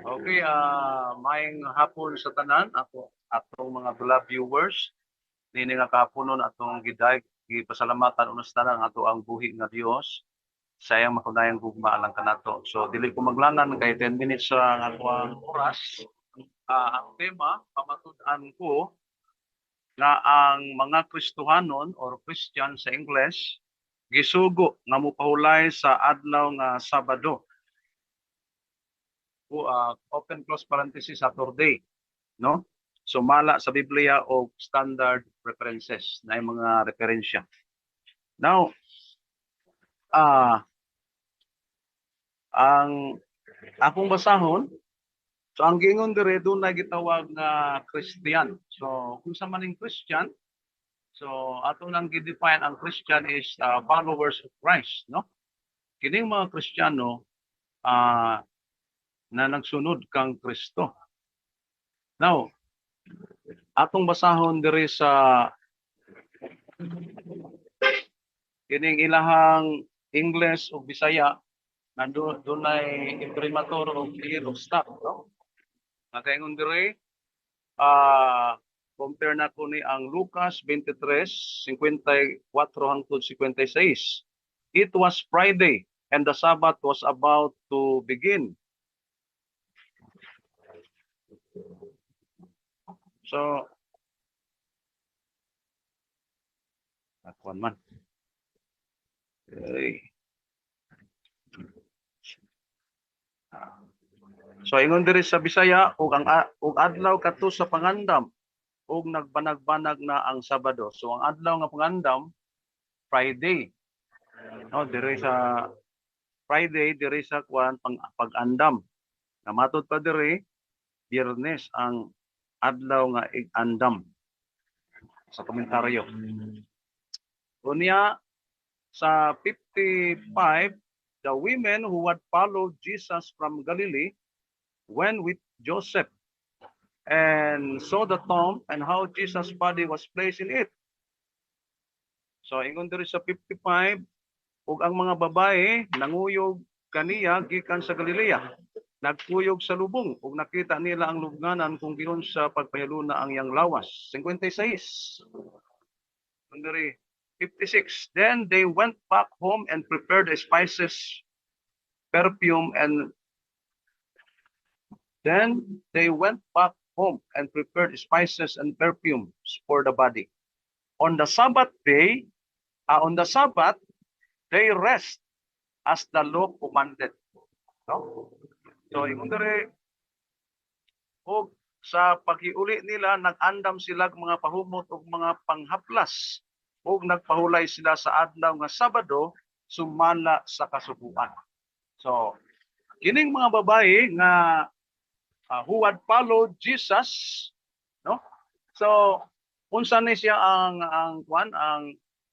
Okay, maayong hapon sa tanan ako atong mga beloved viewers. Nini nga kapunon atong giday gipasalamatan unos tanan ato ang buhi nga Dios. Sayang makunayang gugma lang kanato. So dili ko maglangan kay 10 minutes sa ato ang oras. Ang tema pamatud-an ko nga ang mga Kristohanon or Christian sa English gisugo nga mopahulay sa adlaw nga Sabado. Open close parenthesis Saturday, no? Sumala sa Biblia o standard references na yung mga referensya. Now, ang akong basahon, so ang gingon dire doon na gitawag nga Christian. So kung sa maning Christian, so ato nang gidefine ang Christian is followers of Christ, no? Kining mga Kristiyano na nagsunod kang Kristo. Now, atong basahon dire sa kining ilahang English o Bisaya na doon ay imprimatur o clear stop, no? Nakaingon dire, compare na ko ni ang Lucas 23:54 hangtod 56. It was Friday and the Sabbath was about to begin. So, akuan man. Okay. So ingon diri sa Bisaya ug adlaw kadto sa pangandam ug nagbanag-banag na ang Sabado. So ang adlaw nga pangandam Friday. No, diri sa Friday diri sa pag-andam. Namatod pa diri Biyernes ang adlaw nga ig-andam sa komentaryo. Unya sa 55, the women who had followed Jesus from Galilee went with Joseph and saw the tomb and how Jesus' body was placed in it. So ingon diri sa 55, ug ang mga babae nanguyog kaniya gikan sa Galilea. Nagkuyog sa lubong ug nakita nila ang lubnganan kung giyon sa pagpahiluna ang iyang lawas. 56. Diri 56. Then they went back home and prepared the spices, perfume, and then they went back home and prepared spices and perfumes for the body. On the Sabbath day, on the Sabbath, they rest as the law commanded. No? So, ingon dere, og sa paghiuli nila, nag-andam sila mga pahumot o mga panghaplas ug nagpahulay sila sa adlaw nga Sabado sumala sa kasubuan. So, kining mga babae nga who had followed Jesus, no? So, unsa ni siya ang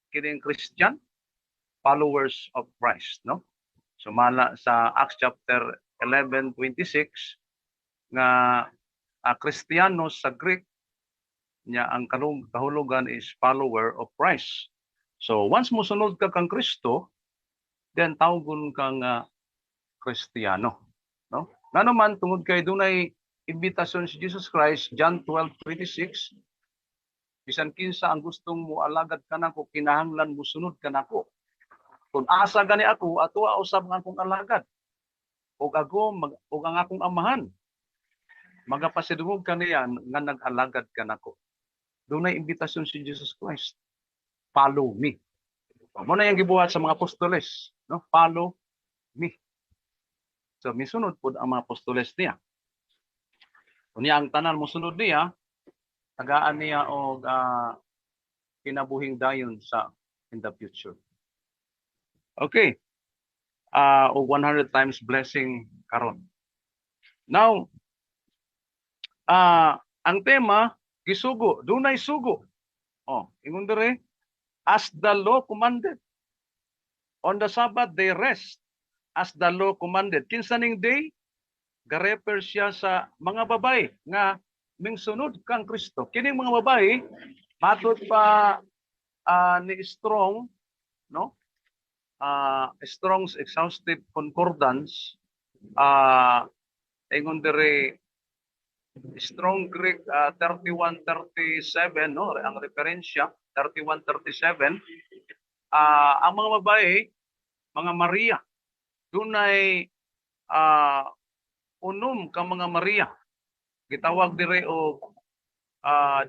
kining Christian followers of Christ, no? Sumala sa Acts chapter 11:26 nga Kristiyanos sa Greek niya ang kahulugan is follower of Christ. So once mo sunod ka kang Kristo, then tawgon kang Kristiyano, no? Ngano man tungod kay dunay imbitasyon si Jesus Christ, John 12:26, bisan kinsa ang gustong mo alagad kanako kinahanglan mo sunod kanako. Kung asa gani ako, ato usab nga akong alagad. Ug ug ang akong amahan magapasidungog kaniyan nga nag-alagad kanako. Dunay imbitasyon si Jesus Christ. Follow me. Mo na yung gibuhat sa mga apostoles, no? Follow me. So misunod pud ang mga apostoles niya. Unya ang tanan mo sunod niya, tagaan niya og kinabuhing dayon sa in the future. Okay. Og 100 times blessing karon. Now, ang tema gisugo, dunay sugo. Oh, ingon dire, as the law commanded. On the Sabbath they rest as the law commanded. Kinsa ning day? Garefer siya sa mga babae nga mingsunod kang Kristo. Kining mga babae matod pa ni Strong, no? Strong's exhaustive concordance, Ingon dire Strong Greek 3137 no ang referensya 3137 ang mga babae mga Maria dunay unom ka mga Maria gitawag dire og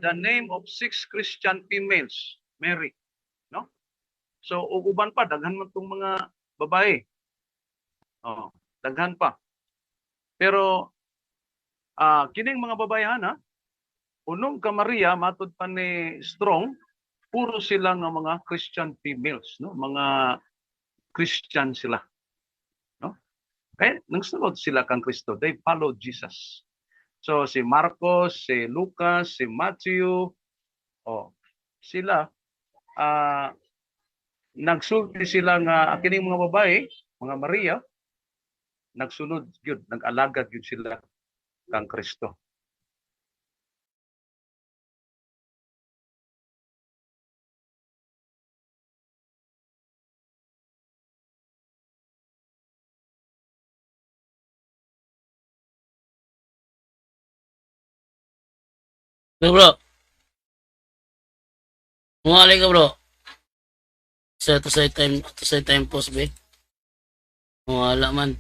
the name of 6 Christian females Mary no so ug uban pa daghan man tong mga babae daghan pa pero kining mga babayan unom ka Maria matud pa ni Strong puro sila nga mga Christian females no mga Christian sila no nagsunod sila kang Kristo they followed Jesus so si Marcos si Lucas si Matthew sila nagsulti sila nga kining mga babae mga Maria nagsunod gyud nag-alagad gyud sila kang Kristo. Bro. Mali ka bro. To say time post be. Wala man.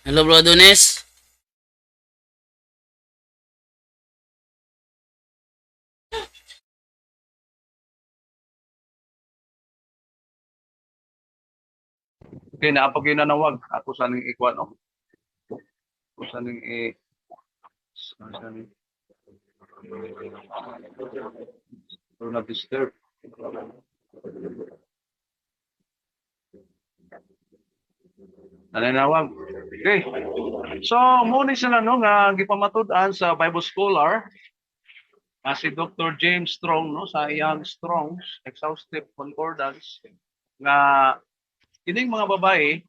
Hello bro Adonis. Okay, naapag yun nanawag. Ako sa ning ikwan, no? Ako sa ning do not disturb. Nanawag. Okay. So, muna sila no, nga gipamatud-an sa Bible scholar si Dr. James Strong no sa iyang Strong's Exhaustive Concordance nga kining mga babae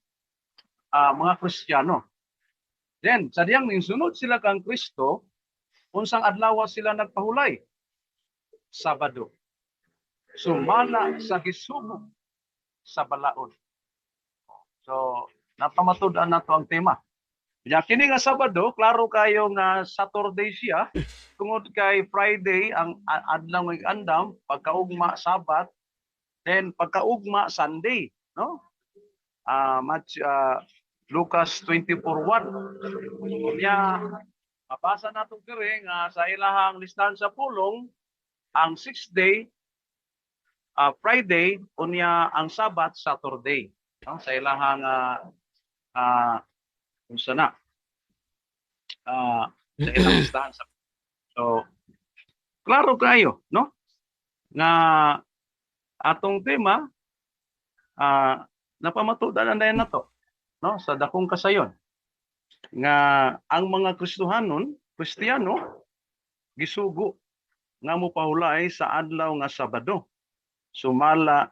mga Kristiyano. Then, sa diyang ninsunod sila kang Kristo, unsang adlaw sila nagpahulay? Sabado. Sumala sa gisugo sa balaod. So, napamatud-an nato ang tema. Ya kini nga Sabado, klaro kayo nga Saturday siya, tungod kay Friday ang adlaw ng andam, pagkaugma Sabat, then pagkaugma Sunday, no? Lucas 24:1. Kanya mabasa nato kire nga sa ilahang listahan sa pulong ang 6th day Friday unya ang Sabat Saturday. No? Sa ilahang unsa na sa ilang listahan sa so klaro kayo no nga atong tema napamatudan na nato no sa dakong kasayon nga ang mga Kristiyano gisugo nga mopahulay sa adlaw nga Sabado sumala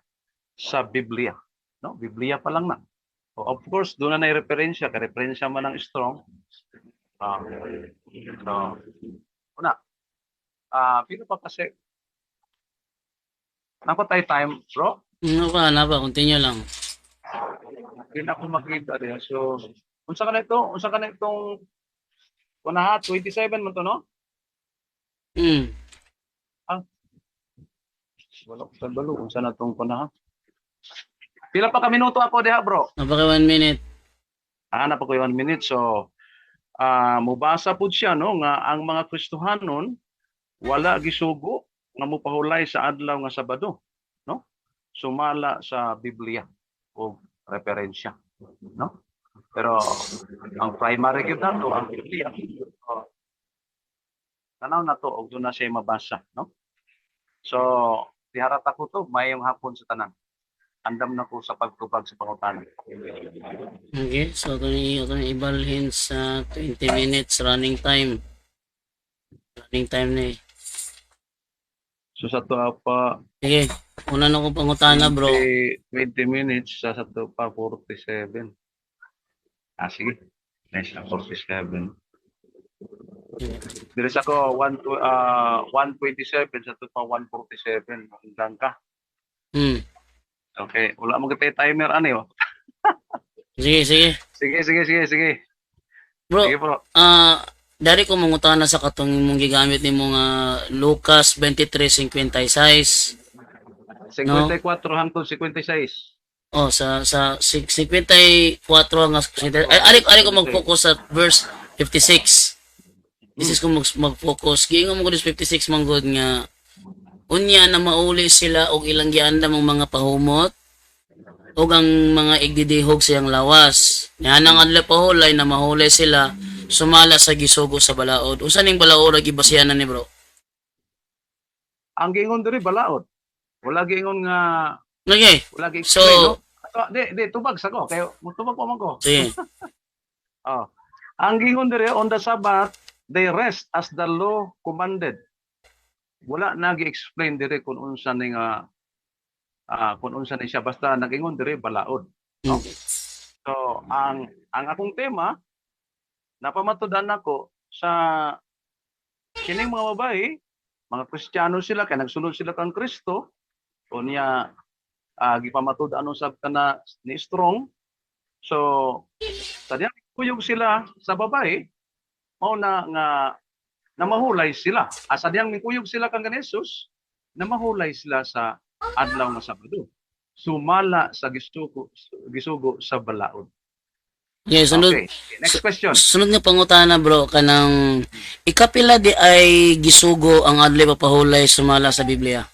sa Biblia no Biblia pa lang na of course doon na referensya ka referensya man ng Strong so una pino pa kasi nako tayo time bro Napa, continue lang. Hindi na ako makita din. So, unsa ka na itong 27 man to, no? Wala ko sa balo. Unsa na itong Pila pa ka minuto ako diha, bro? Napaka 1 minute. Napaka 1 minute. So, mubasa po siya, no? Nga ang mga Kristohanon, wala gisugo nga mupahulay sa adlaw nga Sabado, no? Sumala sa Biblia o referensya, no? Pero ang primary gyud nato ang Biblia. Tanaw na to og doon na siya mabasa, no? So, diharata ko to mayong hapon sa tanan. Andam na ko sa pagtubag sa pangutana. Okay, so ito ibalhin sa 20 minutes running time. Running time na eh. So sa to pa sige, una na ko pangutana bro. 20 minutes sa to pa 47. Sige. Nice na 47. Diri sa ko 127 sa to pa 147 hanggang ka. Okay, wala mo kitay timer ano yo. Sige. Sige. Bro, Sige bro. dari ko mangutana sa katong imong gigamit ni mga Lucas 23:56, no? 54 hangtod 56. Oh, sa 54 nga ari ko mag-focus sa verse 56. This is ko mag-focus. Giingon mo ko sa 56 manggod nga unya na mauli sila og ilang giandam ang mga pahumot ug ang mga igdidihog siyang lawas. Yan ang adlaw pahulay na mahulay sila sumala sa gisugo sa balaod. Unsa ning balaod ra gibasihanan ni bro? Ang giingon diri balaod. Wala giingon nga Okay. wala gi So, explain no. Di tubag sa ko kay tubag pa man ko. sige. Oh. Ang giingon diri on the Sabbath they rest as the law commanded. Wala na gi-explain diri kung unsa ni nga kung unsa ni siya basta nag-ingon diri balaod. No? So ang akong tema napamatudan nako sa kining mga babae, mga Kristiyano sila kay nagsulod sila kang Kristo unya gipamatud-an usab kana ni strong. So sadya kuyog sila sa babae mao na nga namahulay sila. Sadyang mikuyog sila kang Jesus, namahulay sila sa adlaw nga Sabado. Sumala sa gisugo sa balaod. Okay, sunod. Okay, next question. Sunod nga pangutana bro kanang ikapila di ay gisugo ang adlaw papahulay sumala sa Biblia.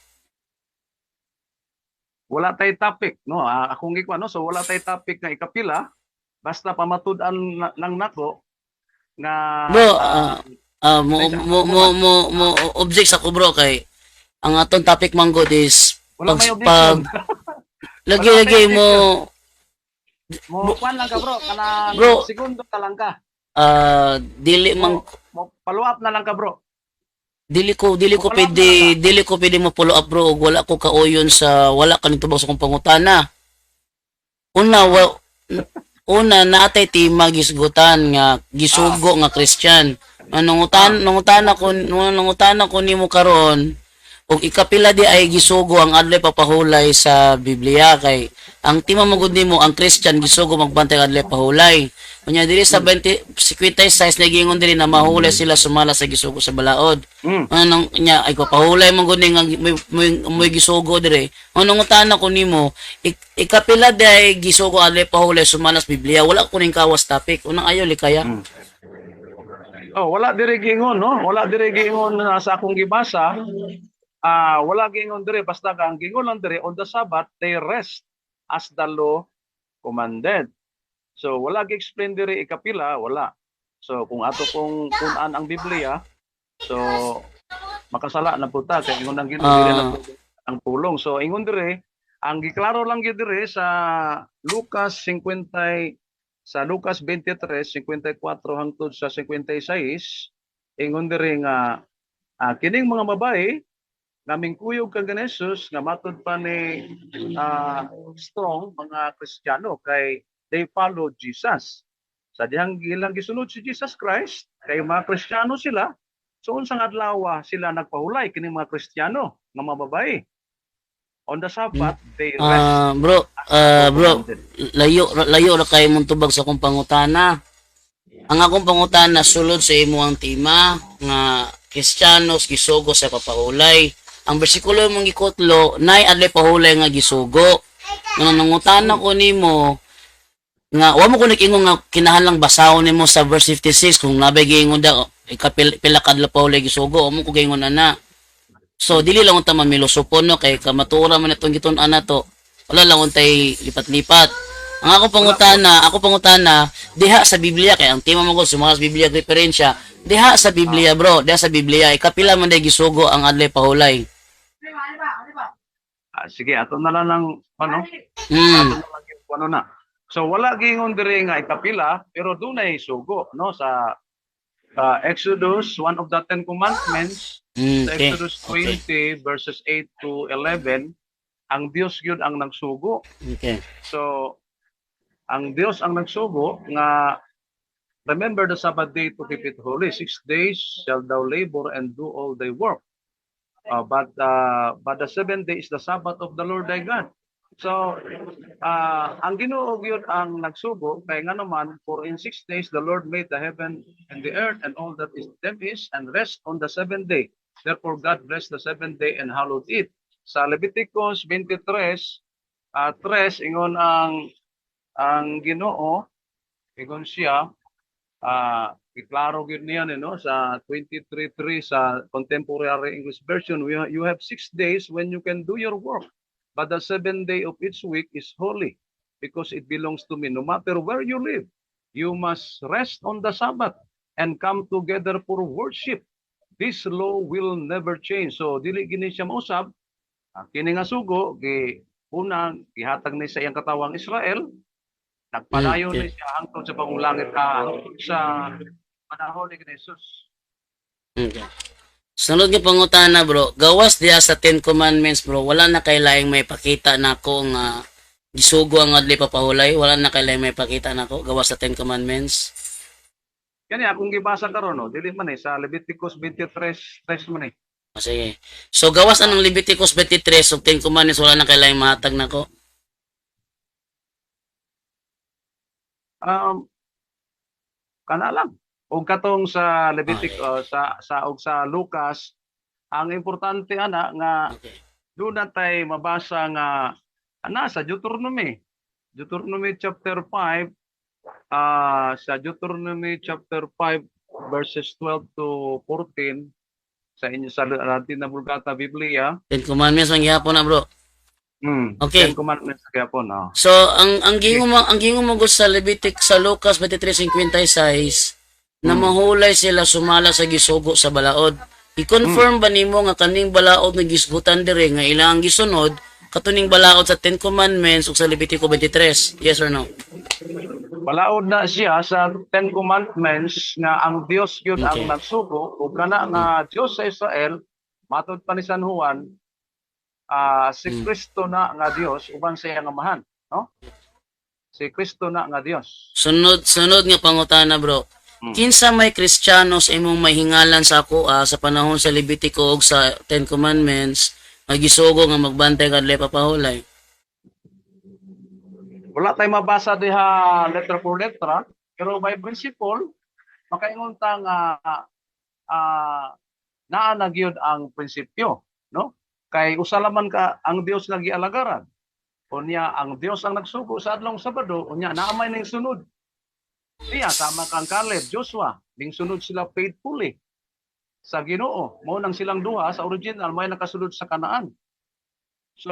Wala tay topic, no? Akong gikuan, no? So wala tay topic nga ikapila, basta pamatud-an lang nako nga Bro, mo object sa ko bro kay ang atong topic manggod is wala pag, may pag objection. lagi mo Mo kuan lang ka bro, kana Bro. segundo ka lang ka. dili man Mo follow up na lang ka bro. dili ko pwede mo follow up bro ug wala ko kauyon sa wala ka nitubag sa kong pangutana. Una natay tima gisgutan nga gisugo nga Christian. Nangutana ko nimo karon ug ikapila di ay gisugo ang adlay papahulay sa Biblia kay ang tima magud nimo ang Christian gisugo magbantay adlay pahulay. Unya diri sa 56 nagingon diri na mahulay sila sumala sa gisugo sa balaod. Anong nya ay papahulay man gud nga may gisugo diri. Anong utana ko nimo ikapila di ay gisugo adlay pahulay sumala sa Biblia wala ko ning kawas topic unang ayo likaya. Oh, wala diri gingon, no? Wala diri gingon na sa akong gibasa. Wala gingon diri basta ang gingon lang diri on the Sabbath they rest as the law commanded. So wala gi-explain diri ikapila, wala. So kung ato kung kunan ang Biblia, so makasala na puta kay ingon ang Ginoo diri na ang pulong. So ingon diri ang giklaro lang gyud diri sa Lucas 50 sa Lucas 23:54 hangtod sa 56 ingon diri nga kining mga babae naming kuyog kang Jesus nga matud pa ni strong mga Kristiyano kay they follow Jesus. Sa dihang ilang gisunod si Jesus Christ kay mga Kristiyano sila. So unsang adlaw sila nagpahulay kining mga Kristiyano nga mga babae. On the Sabbath they rest. Bro, layo ra kay mong tubag sa akong pangutana. Ang akong pangutana sulod sa imo ang tema nga Kristiyanos gisugo sa papahulay. Ang bersikulo mong gikutlo nay adlay pahulay nga gisugo. Nangutana ko nimo nga wa mo ko nag-ingon nga kinahanglang basahon nimo sa verse 56 kung nabay giingon da pila kadlaw pahulay gisugo o mo ko giingon ana. So dili lang unta mamilosopon no kay kamatura man itong gitun-an nato. Wala lang untay lipat-lipat. Ang ako pangutana diha sa Biblia kay ang tema mo ko sumakas Biblia referensya. Diha sa Biblia bro, diha sa Biblia ikapila man day gisugo ang adlay pahulay. Sige, ato na lang ng ano? Ato na lang yung ano na. So wala giingon diri nga ikapila pero dunay sugo no sa Exodus, one of the 10 commandments. Sa Exodus 20 verses 8 to 11, ang Dios gyud ang nagsugo. Okay. So ang Dios ang nagsugo nga remember the Sabbath day to keep it holy. 6 days shall thou labor and do all thy work. But the 7th day is the Sabbath of the Lord thy God. So, ang Ginoo gyud ang nagsugo kay nga naman, for in 6 days the Lord made the heaven and the earth and all that is them is, and rest on the seventh day. Therefore God blessed the seventh day and hallowed it. Sa Leviticus 23, 3 ingon ang Ginoo, ingon siya, iklaro gyud niya no sa 23:3 sa contemporary English version, you have 6 days when you can do your work, but the seventh day of each week is holy because it belongs to me. No matter where you live, you must rest on the Sabbath and come together for worship. This law will never change. So dili gini siya mausab, kini nga sugo gi unang gihatag ni sa iyang katawang Israel, nagpadayon Okay. ni siya hangtod sa pangulangit sa panahon ni Jesus. Okay. Sunod nga pangutana bro, gawas diya sa 10 Commandments bro, wala na kay laing may pakita nako nga gisugo ang adli papahulay, wala na kay laing may pakita nako gawas sa 10 Commandments. Kani akong gibasa karon no, dili man sa Leviticus 23:3 man eh. Sige. So gawas anong Leviticus 23 ug 10 Commandments wala na kay laing mahatag nako. Kana lang. Og katong sa Leviticus sa Lucas, ang importante ana nga Okay. doon natay mabasa nga sa Deuteronomy. Deuteronomy chapter 5, sa Deuteronomy chapter 5 verses 12 to 14 sa inyo sa natin na Vulgata Biblia. 10 Commandments ang gihapon na bro. Okay. Ten Commandments gyapon. So ang gingon mo sa sa Lucas 23:56 na mahulay sila sumala sa gisugo sa balaod. I-confirm ba nimo nga kaning balaod nga gisgutan dire nga ilang gisunod katuning balaod sa 10 Commandments ug sa Leviticus 23? Yes or no? Balaod na siya sa Ten Commandments nga ang Dios yun Okay. ang nagsugo ug kana nga Dios sa Israel matud pa ni San Juan, si Kristo na nga Dios uban sa iyang amahan, no? Si Kristo na nga Dios. Sunod nga pangutana bro. Kinsa may Kristiyano sa imong mahingalan sa ako sa panahon sa Leviticus ug sa 10 Commandments nga gisugo nga magbantay kadlay papahulay? Wala tay mabasa diha letter for letra, pero by principle makaingon ta nga naa na gyud ang prinsipyo, no? Kay usa lamang ka ang Dios nga gialagaran. Unya ang Dios ang nagsugo sa adlong Sabado, unya naamay ning sunod. Iya sama kang Caleb, Joshua, ning sunod sila faithfully sa Ginoo. Mao nang silang duha sa original may nakasulod sa Kanaan. So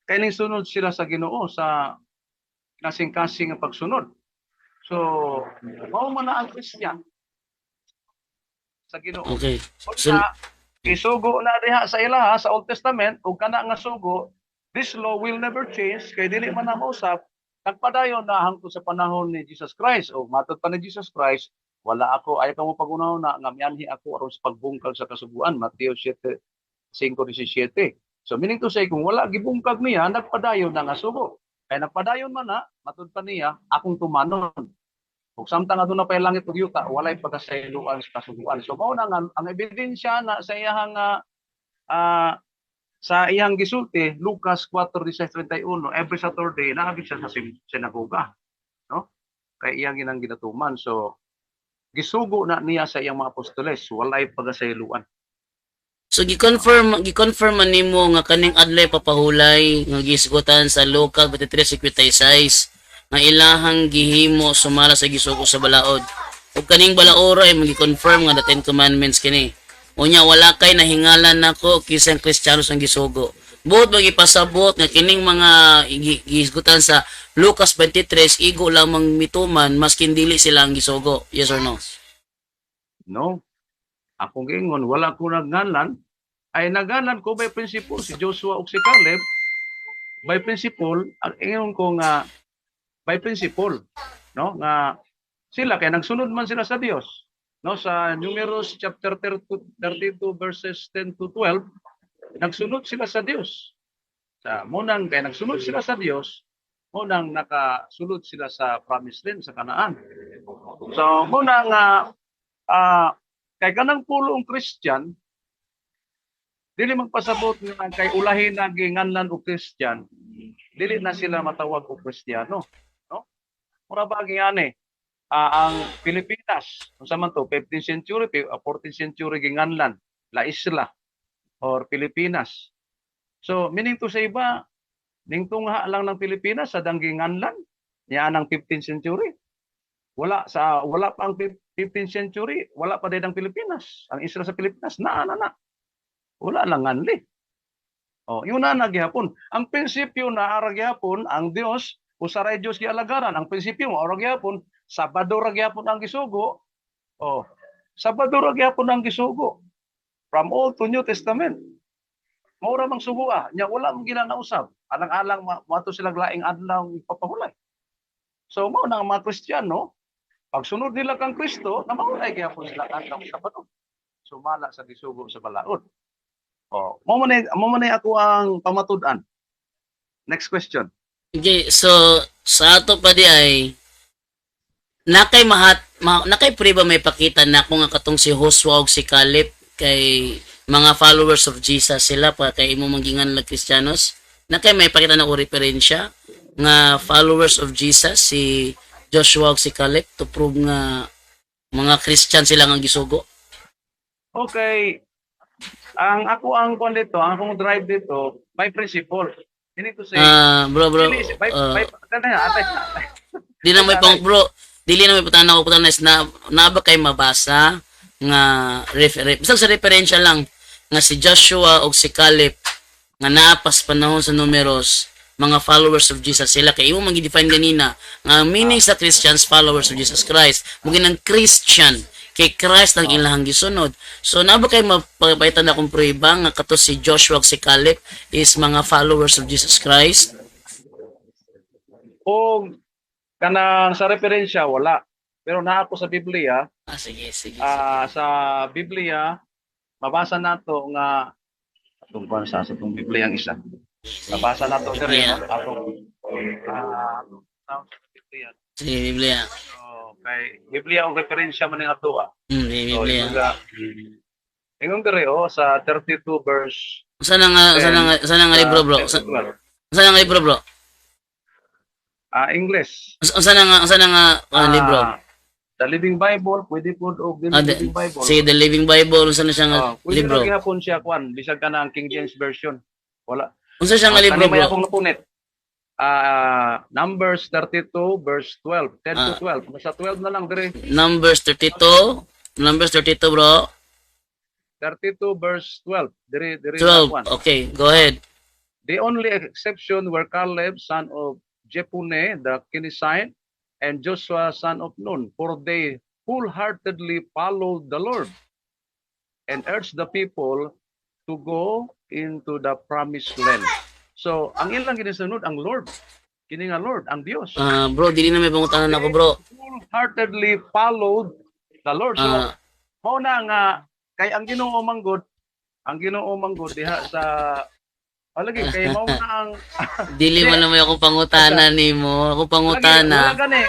kay ning sunod sila sa Ginoo sa kasing-kasing nga pagsunod. So mao man na ang Kristiyan sa Ginoo. Okay. Unya isugo na diha sa ilaha sa Old Testament ug kana nga sugo, this law will never change kay dili man na mausap nagpadayon na hangtod sa panahon ni Jesus Christ. O matod pa ni Jesus Christ, wala ako ay kamo pagunaw na nga mianhi ako aron sa pagbungkag sa kasuguan, Mateo 7:5-17. So meaning to say kung wala gibungkag niya nagpadayon na nga sugo. Kay nagpadayon man na matod pa niya akong tumanon. Ug samtang aduna pay langit ug yuta walay pagkasayloan sa kasuguan. So mao na nga ang ebidensya na sa iyang sa iyang gisulti, Lucas 4:16-31, every Saturday naabot siya sa sinagoga, no? Kay iyang ginang ginatuman. So gisugo na niya sa iyang mga apostoles, walay pagasayloan. So gi-confirm man nimo nga kaning adlay papahulay nga gisgutan sa Lucas 23:56 nga ilahang gihimo sumala sa gisugo sa balaod. Ug kaning balaora ay magi-confirm nga the 10 Commandments kini. Unya wala kay nahingalan nako kisang Kristiyano sang gisugo. Buot magipasabot nga kining mga gisgutan sa Lucas 23 igo lamang mituman maskin dili sila ang gisugo. Yes or no? No. Akong gingon wala ko nagnalan, ay nagalan ko by principle si Joshua ug si Caleb. By principle, ang ingon ko nga by principle, no? Nga sila kay nagsunod man sila sa Dios. No, sa Numerous chapter 32 verses 10-12, nagsunod sila sa Dios. Sa munang kay nagsunod sila sa Dios, munang nakasulod sila sa promised land sa Kanaan. So munang kay kanang pulong Christian, dili magpasabot nga kay ulahin na ginganlan og Christian, dili na sila matawag og Kristiyano, no? Mura ba ani? Ang Pilipinas, unsa man to, 15th century, 14th century ginganlan, La Isla or Pilipinas. So meaning to sa iba, ningtungha lang ng Pilipinas sa dangginganlan niya ng 15th century. Wala pa ang 15th century, wala pa din ang Pilipinas. Ang isla sa Pilipinas na. Wala lang nganli. Oh, yun na nagyapon. Ang prinsipyo na ara gyapon ang Dios usaray Dios gialagaran. Ang prinsipyo mo ara gyapon Sabado ra gyapon ang gisugo. Oh, Sabado ra gyapon ang gisugo. From Old to New Testament. Mao ra mang sugoa, nya wala mong ginanausab. Alang-alang mato sila laing adlaw papahulay. So mao na ang mga Kristiyano, pagsunod nila kang Kristo, na maulay gyapon sila adlaw Sabado. Sumala sa gisugo sa balaod. Oh, mo man ako ang pamatud-an. Next question. Okay, so sa ato pa di ay nakay pre ba may pakita na kung nga katong si Joshua ug si Caleb kay mga followers of Jesus sila pa kay imo mangingan lang Kristiyanos? Nakay may pakita na o referensya nga followers of Jesus si Joshua ug si Caleb to prove nga mga Christian sila nga gisugo? Okay. Ang kuan dito, ang akong drive dito, by principle. You need to say, Bro, di na may pang bro, dili na may putana ko putana is na ba kay mabasa nga bisag sa referensya lang nga si Joshua o si Caleb nga naapas panahon sa numeros mga followers of Jesus sila kay imo magi-define ganina nga meaning sa Christians followers of Jesus Christ mugin ang Christian kay Christ ang ilahang gisunod. So na ba kay mapakita na kung prueba nga kato si Joshua o si Caleb is mga followers of Jesus Christ? O kanang sa referensya wala. Pero naa ako sa Biblia, Sige. sa Biblia mabasa nato nga tungkol sa atong Biblia ang isa. Mabasa nato diri atong Biblia. Sige, Biblia. Kay Biblia ang referensya man ning ato. Biblia. Ingon diri sa 32 verse. Saan nga libro, bro? Saan nga libro, bro? English. Saan nga libro? The Living Bible, pwede po og The Living Bible. Sige, The Living Bible, saan na siya nga libro? Pwede gihapon siya kwan, bisag ka na ang King James version. Wala. Unsa siya nga libro, May bro? akong napunit. Numbers 32 verse 12, 10 to 12. Basta 12 na lang dire. Numbers 32, bro. 32 verse 12. Dire 12. Okay, go ahead. The only exception were Caleb, son of Jephunneh, the Kenizzite, and Joshua, son of Nun, for they wholeheartedly followed the Lord and urged the people to go into the promised land. So, ang ilang ginisunod, ang Lord. Kini nga Lord, ang Dios. Bro, dili na may pangutanan ako, bro. Wholeheartedly followed the Lord. So, mao na nga, kay ang Ginoo manggod diha sa lagi kay mao na ang dili man na may akong pangutana nimo. Ako pangutana. Wala gani.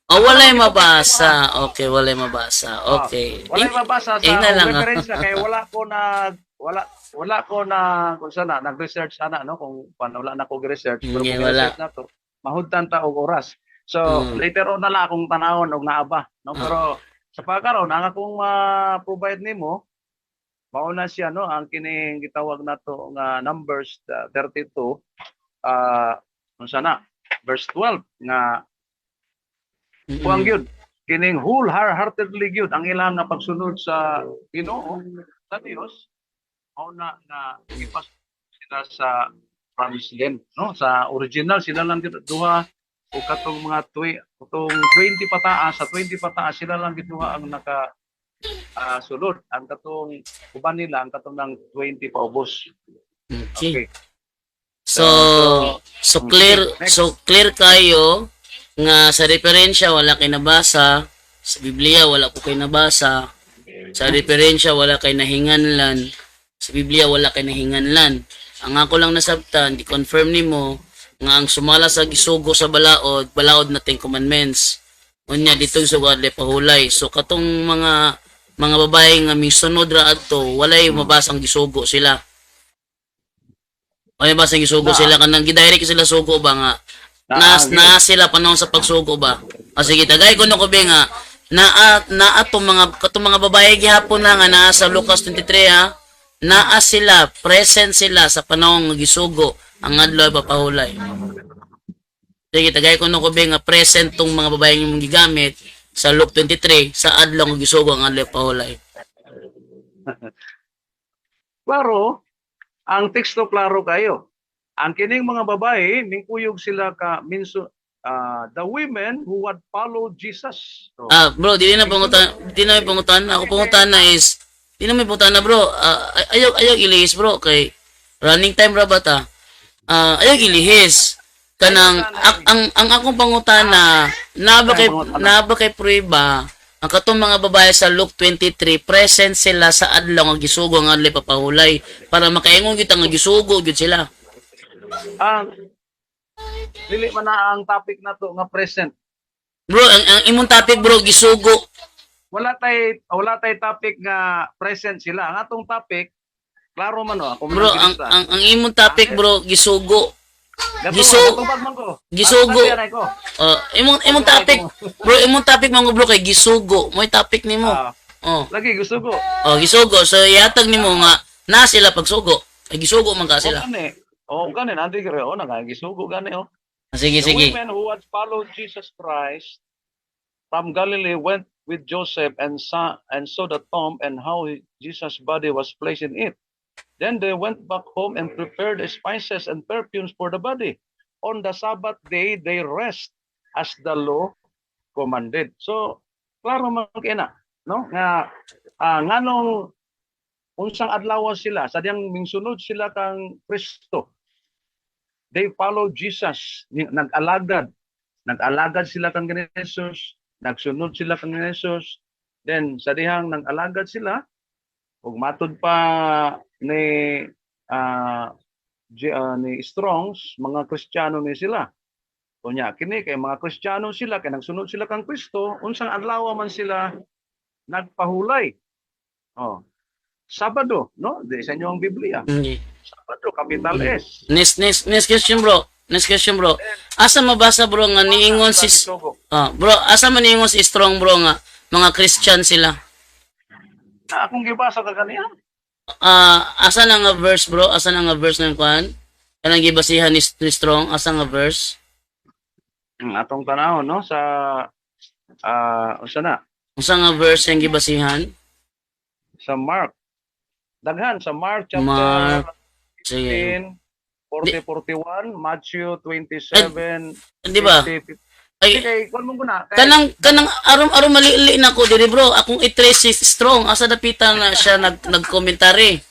Walay mabasa. Okay, walay mabasa. Okay. Walay mabasa sa na lang, reference kay wala ko na kung sana nag-research ana no kung paano wala na ko research pero kung research na to mahudtan ta og oras. So later on na lang akong tanawon og naaba no pero sa pagkaron ang akong ma-provide nimo mauna siya no ang kining gitawag nato nga Numbers 32 unsa na verse 12 nga kuang gyud kining wholeheartedly gyud ang ilang nga pagsunod sa Ginoo sa Dios mauna nga ipas sila sa promised land no sa original sila lang duha o katong mga 20 pataas sa 20 pataas sila lang gituha ang naka sulod ang katong uban nila ang katong ng 20 paubos. Okay. So clear kayo nga sa referensya wala kay nabasa, sa Biblia wala ko kay nabasa, sa referensya wala kay nahinganlan, sa Biblia wala kay nahinganlan. Ang ako lang nasabtan, di confirm nimo nga ang sumala sa gisugo sa balaod na 10 commandments. Unya dito sugad le pahulay. So katong mga babae nga misunod ra adto walay mabasang gisugo sila. O ba sa gisugo Na. sila kanang gidirect sila sugo ba nga na sila panahon sa pagsugo ba? O sige, tagay ko no ko be nga na atong mga babae gihapon na nga naa sa Lucas 23 ha. Naa sila, present sila sa panahon nga gisugo ang adlaw papahulay. Sige, tagay ko no ko be nga present tong mga babae nga mong gigamit sa Luke 23 sa adlaw nga gisugo ang adlaw papahulay. Klaro, ang teksto klaro kayo. Ang kining mga babae, ningkuyog sila ka the women who had followed Jesus. So, Bro, di na pangutan. Ako pangutan na is di na may pangutan na bro. Ayaw ilihis bro kay running time ra ba ta? Ayaw ilihis. Kanang ang akong pangutana naba kay prueba ang katong mga babae sa Luke 23 present sila sa adlaw nga gisugo nga adlaw papahulay para makaingon gyud nga gisugo gyud sila. Dili man na ang topic na to nga present. Bro, ang imong topic bro gisugo. Wala tay topic nga present sila. Ang atong topic klaro man ako. Bro, ang imong topic bro gisugo. Gisugo. Gisugo. Imong topic, bro, imong topic mga bro kay gisugo. Mo'y topic nimo. Lagi gisugo. Gisugo. So ihatag nimo nga na sila pagsugo. Ay gisugo man ka sila. Gani nanti kire gisugo gani Sige, The sige. women who had followed Jesus Christ from Galilee went with Joseph and saw the tomb and how Jesus' body was placed in it. Then they went back home and prepared the spices and perfumes for the body. On the Sabbath day, they rest as the law commanded. So, klaro man kina, no? Nganong unsang adlaw sila, sadyang mingsunod sila kang Kristo. They followed Jesus, nag-alagad sila kang Jesus, nagsunod sila kang Jesus. Then, sa dihang nag-alagad sila, ug matud pa ni Strongs, mga Kristiyano ni sila. Kunya kini kay mga Kristiyano sila kay nagsunod sila kang Kristo, unsang adlaw man sila nagpahulay. Sabado, no? Di sa inyo ang Biblia. Sabado, capital S. Next question bro. Asa mabasa bro nga niingon si bro, asa man niingon si Strong bro nga mga Christian sila? Akong gibasa ka kaniya. Asa na nga verse bro? Asa na nga verse ng kwan? Kanang gibasihan ni Strong, asa nga verse? Atong tanawon no sa usa na? Asa nga verse ang gibasihan? Sa Mark. Daghan sa Mark chapter Mark. Sige. 40-41, Matthew 27, Di ba? 50. Ay, Okay, kung mo na. kanang arom mali na ko diri bro. Akong i-trace si Strong asa dapitan na siya nagkomentary.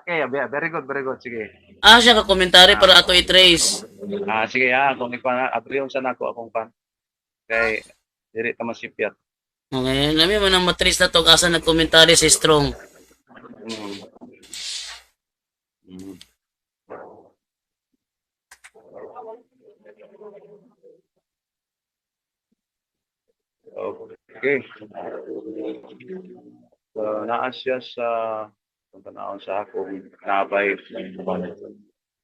Okay. Very good. Sige. Siya ka komentary para ato i-trace. Sige kung agree sa nako akong pan. Kay diri ta masipyat. Okay, lami man ang matrace na to asa nagkomentary si Strong. Okay. So, naa siya sa tanawon sa akong nabay.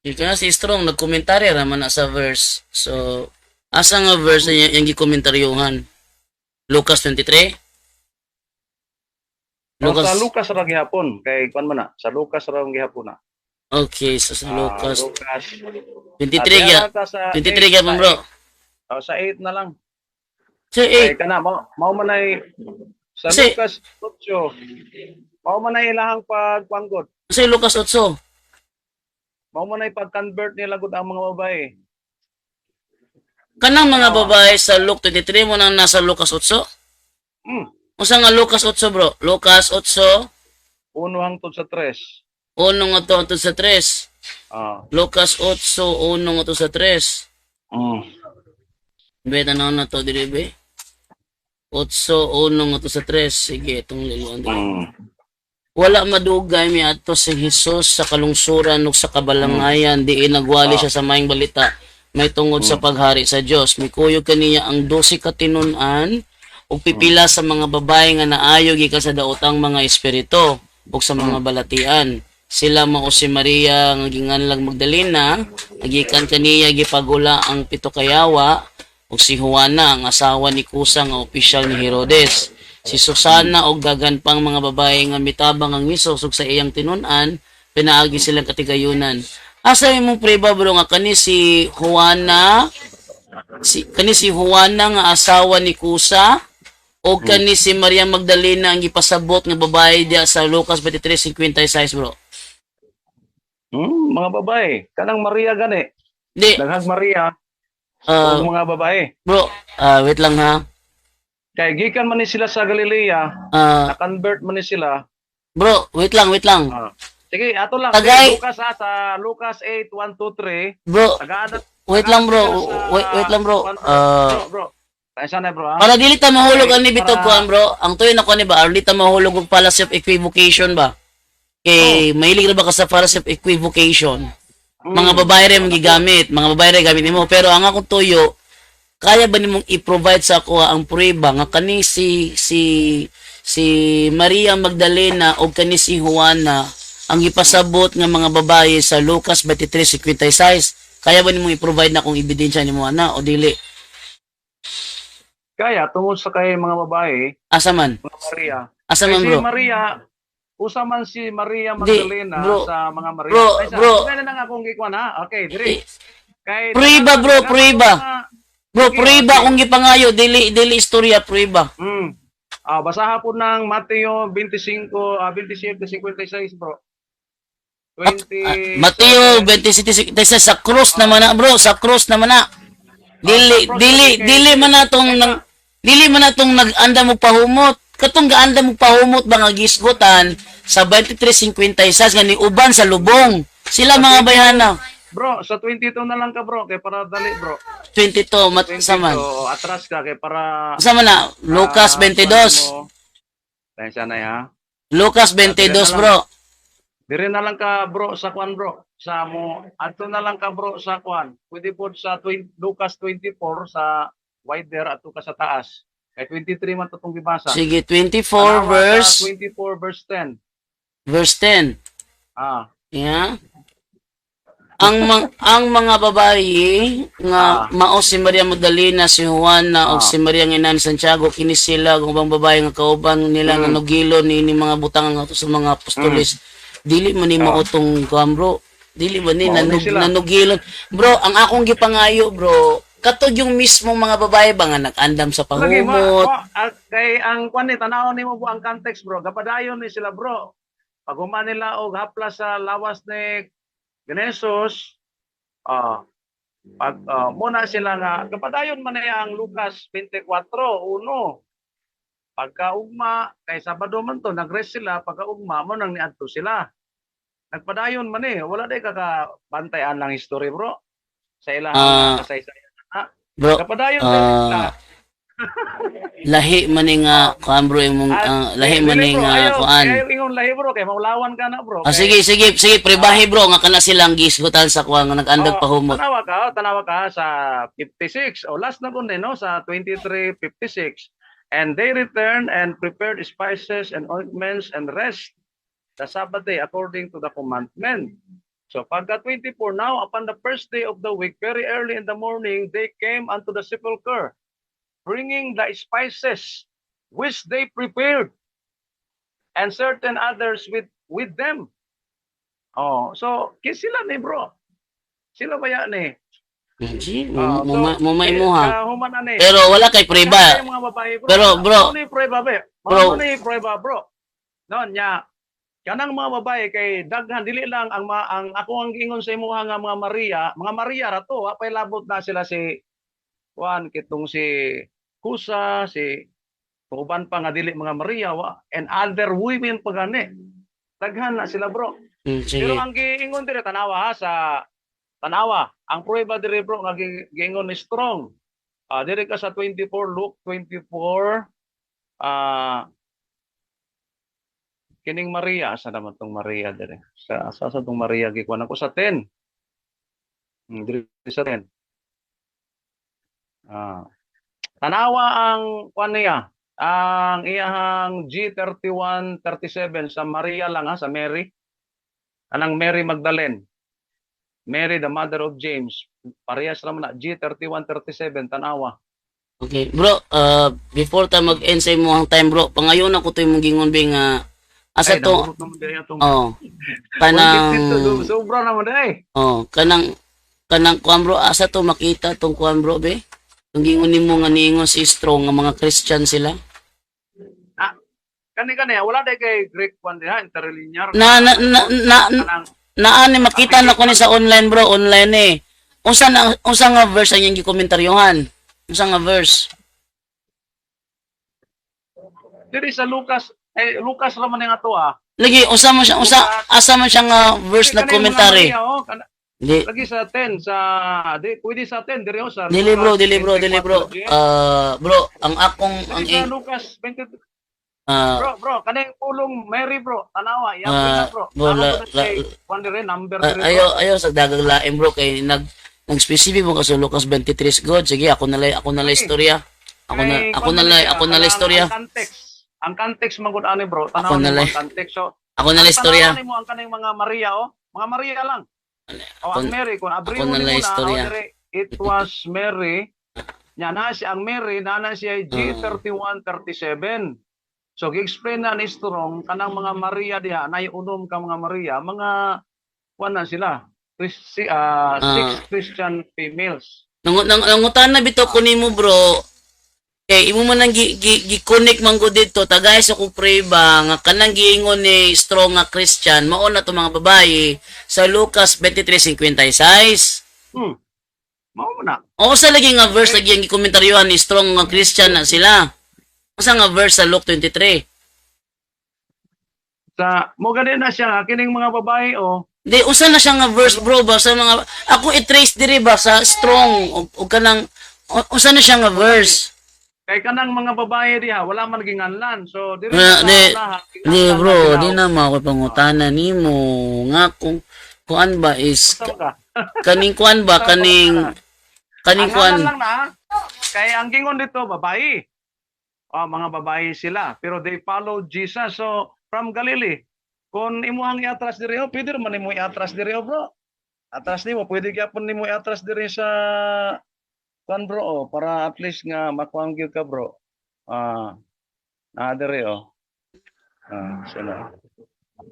Ika na si Strong nagkomentary raman na sa verse. So, asa nga verse niya yung gikomentaryohan? Lucas 23? Sa Lucas ra gihapon kay kuan man na, sa Lucas ra gihapon na. Okay, so sa Lucas Lucas 23 ya. 23 ya bro. Sa 8 na lang. So, Kay kana mao man ay sa Lucas 8. Mao man ay ilahang pagpanggod. Sa Lucas 8. Mao man ay pag-convert nila gud ang mga babae. Kanang mga babae sa Luke 23 mo nang nasa Lucas 8? Usa nga Lucas 8 bro? Lucas 8 1 hangtod sa 3. 1 nga to hangtod sa 3. Lucas 8 1 nga to sa 3. Beta na to diri be. 8 1 nga to sa 3. Sige, itong liluan diri. Wala madugay mi adto si Jesus sa kalungsuran ug sa kabalangayan diin nagwali siya sa maayong balita. May tungod sa paghari sa Dios. Mikuyog kaniya ang 12 katinon-an ug pipila sa mga babae nga naayo gikan sa daotang mga espiritu ug sa mga balatian. sila mao si Maria nga ginganlag Magdalena, nagikan kaniya gipagula ang pito kayawa ug si Juana ang asawa ni Kusa nga opisyal ni Herodes. Si Susana og dagan pang mga babae nga mitabang ang Hesus ug sa iyang tinun-an pinaagi silang katigayunan. Asa imong preba bro nga kani si Juana si Juana nga asawa ni Kusa o kani si Maria Magdalena ang gipasabot nga babae diya sa Lucas 23:56 bro. Mga babae. Kanang Maria gani. Di, Daghang Maria ah, ug mga babae. bro, wait lang ha. Kay gikan man ni sila sa Galilea, Ah, na-convert man ni sila. bro, wait lang, wait lang. Ah. Sige, ato lang. Tagay. Lucas sa Lucas 8, 1, 2, 3. Bro, wait lang bro. Wait lang bro. Bro. Kaysa na bro ha. Para dili ta mahulog ani bitog Para- kuan bro. Ang tuyo na kuan ni ba, dili ta mahulog og fallacy of equivocation ba? Kay mahilig na ba ka sa fallacy of equivocation? Mga babae rin gigamit, mga babae rin gamit nimo, pero ang akong tuyo kaya ba nimong i-provide sa ako ang prueba nga kani si Maria Magdalena o kani si Juana ang ipasabot nga mga babae sa Lucas 23:56? Kaya ba nimong i-provide na kung ebidensya nimo ana o dili? Kaya tungod sa kay mga babae, Asa man? mga Maria. Asa Kay man si bro? Maria, usa man si Maria Di, Magdalena bro. sa mga Maria. Bro, Kaysa, bro. Kaya na nga akong gikuan ha. Okay, dire. Kay Prueba, bro, prueba. Bro, Sige, prueba okay. kung gipangayo dili istorya prueba. Basaha po ng Mateo 25, 27:56 bro. 20 Mateo 27 sa cross naman na bro, sa cross naman na. Dili man natong nag-anda mo pahumot. Katong gaanda mo pahumot ba nga gisgutan sa 23:56 nga ni uban sa lubong. Sila mga bayhana. Bro, sa 22 na lang ka bro, kay para dali bro. 22 sa 22, man. atras ka kay para Sa man na Lucas 22. Tensya na ya. Lucas 22 bro. Dire na lang ka bro sa kwan bro. Sa mo adto na lang ka bro sa kwan. Pwede po sa Lucas 24 sa wider ato ka sa taas. Kay 23 man to tong gibasa. Sige, 24 Tanawa verse sa 24 verse 10. verse 10. Ah, Yeah. Ang mga babayi nga mao si Maria Magdalena, si Juana ug si Maria nga ina ni Santiago kini sila ang ubang babae nga kauban nila nga nugilo ni mga butang nga sa mga apostoles. Dili man ni mao tong kuan bro. Dili man ni Mao ni sila. nanugilon. Bro, ang akong gipangayo bro, katod yung mismong mga babae ba nga nag-andam sa lagi pahumot. kay ang kwan ni tanaw nimo po ang context bro. Gapadayon ni sila bro. Pag human nila og haplas sa lawas ni Genesis, muna sila nga kapadayon man niya ang Lucas 24:1. Pagkaugma kay Sabado man to nagrest sila, pagkaugma mo nang niadto sila. Nagpadayon man wala day kakabantayan lang history bro. Sa ilang kasaysayan. Bro, Kapadayon sila. lahi man ni nga kuan bro imong lahi man ni nga kuan. Ayaw ingon lahi bro kay maulawan ka na bro. Sige, prebahi bro nga kana silang gisgutan sa kuan nga nag-andag pahumot. Tanawa ka sa 56 o last na kun no sa 23:56. And they returned and prepared spices and ointments and rest the Sabbath day according to the commandment. So pagka 24, now upon the first day of the week, very early in the morning, they came unto the sepulchre, bringing the spices which they prepared, and certain others with them. So sila ni bro. Sila ba yan ni? Mumaimuha. Pero wala kay preba. Pero bro, Ano ni preba be? Bro. Ano ni preba bro? Non nya. Kanang mga babae kay daghan dili lang ang ako ang giingon sa imuha nga mga Maria ra to, apay labot na sila si Juan kitong si Kusa, si uban pa nga dili mga Maria and other women pa gani. Daghan na sila bro. sige. Pero ang giingon dire tanawa sa tanawa, ang prueba dire bro nga giingon ni strong. Dire ka sa 24 Luke 24 kining Maria sa naman tong Maria dire. Sa tong Maria gikuan ako sa 10. Dire sa 10. Tanawa ang kuan niya, ang iyahang G31:37 sa Maria lang sa Mary. Anang Mary Magdalene, Mary the mother of James, parehas naman na G3137 tanawa. Okay, bro, before ta mag-end sa imong time, bro, pangayon ako to imong gingon bi nga asa Ay, to, nahurot naman din itong oh, kanang 152, sobra naman din kanang kuan bro, asa to makita tong kuan bro be? Yung gingon nimo nga niingon si strong nga mga Christian sila. Kani wala day kay Greek one din ha, interlinear. Naani makita na ko ni sa online bro, online eh. Unsa nga verse ang iyang gikomentaryohan? Unsa nga verse? Diri sa Lucas, Lucas raman nga to ah. Lagi asa man siya nga verse na commentary. Di Lagi sa 10 pwede sa 10 diri sa dili bro. Bro, ang akong ang sa Lucas 20. ah Bro, kaning pulong Mary bro, tanawa, yan na bro. bro, One dire number ayo sa dagang lain bro kay nag-specific mo ka sa Lucas 23 God. Sige, ako na lay istorya. Ako na lay istorya. Ang context magud ani bro, Ako tanaw na mo lay- ang context. So, Ako na lay istorya. tanawan mo ang kaning mga Maria mga Maria lang. O ang Mary kung abri ako mo na ni lay muna, istorya. it was Mary. Nya na si ang Mary na siya G3137. So gi-explain na ni Strong kanang mga Maria diha nay unom ka mga Maria, mga na sila. Six Christian females. Nangutan na bitaw ko nimo bro. Kay imo man nang gi-connect man ko dito tagay sa kong prueba nga kanang giingon ni strong nga Christian mao na to mga babae sa Lucas 23:56. Mao na. O sa lagi nga verse lagi ang gikomentaryohan ni strong nga Christian na sila. Usa nga verse sa Luke 23. Mo gani na siya kining mga babae Di usa na siya nga verse bro ba sa mga ako i-trace diri ba sa strong o kanang usa na siya nga verse. kay kanang mga babae diha wala man ginganlan. So diri Di bro, di na mako pangutana nimo nga kung kuan ba is kaning kuan ba kaning kuan lang na kay ang gingon dito babae. Mga babae sila pero they follow Jesus. So from Galilee kung imuhang iatras diri pwede man imo iatras diri bro. Atras nimo pwede gyapon nimo iatras diri sa kuan bro para at least nga makuang gyud ka bro. Diri sila.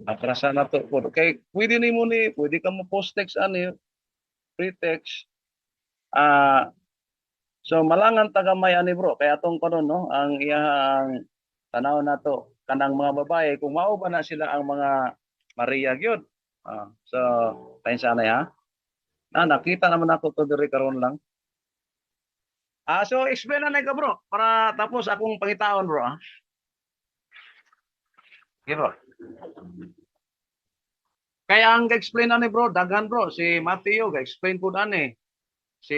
Atrasan na to po. Kay pwede ka mo post text pre-text. So malangan tagamay ani bro kay atong kanon no ang iyang tanaw na to kanang mga babae kung mao ba na sila ang mga Maria gyud. So tayo sana ha. Nakita naman ako to diri karon lang. So explain na ka bro para tapos akong pangitaon bro Okay bro. Kaya ang explain na ni bro daghan bro si Mateo ga-explain pud ani. Si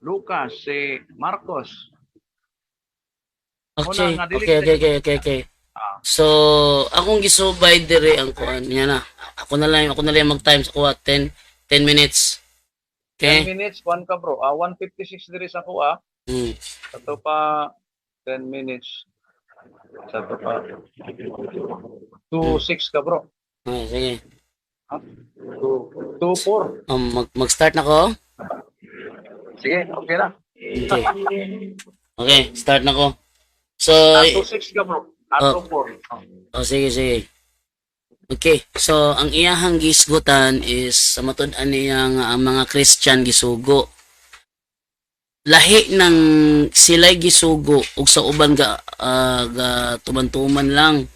Lucas, si Marcos. Okay. So, akong gisubay dire ang kuan niya na. Ako na lang mag-time sa kuha 10 minutes. Okay? 10 minutes, kuan ka bro. 156 diri sa kuha. Sato pa 10 minutes. Sato pa 26 ka bro. Sige. 24. Mag-start na ko? Sige, okay na. Okay, start na ko. So, 26 ka bro. 24. Sige. Okay, so ang iyahang gisgutan is sa matud-an niya nga ang mga Christian gisugo. Lahi ng sila'y gisugo ug sa uban ga tuman-tuman lang.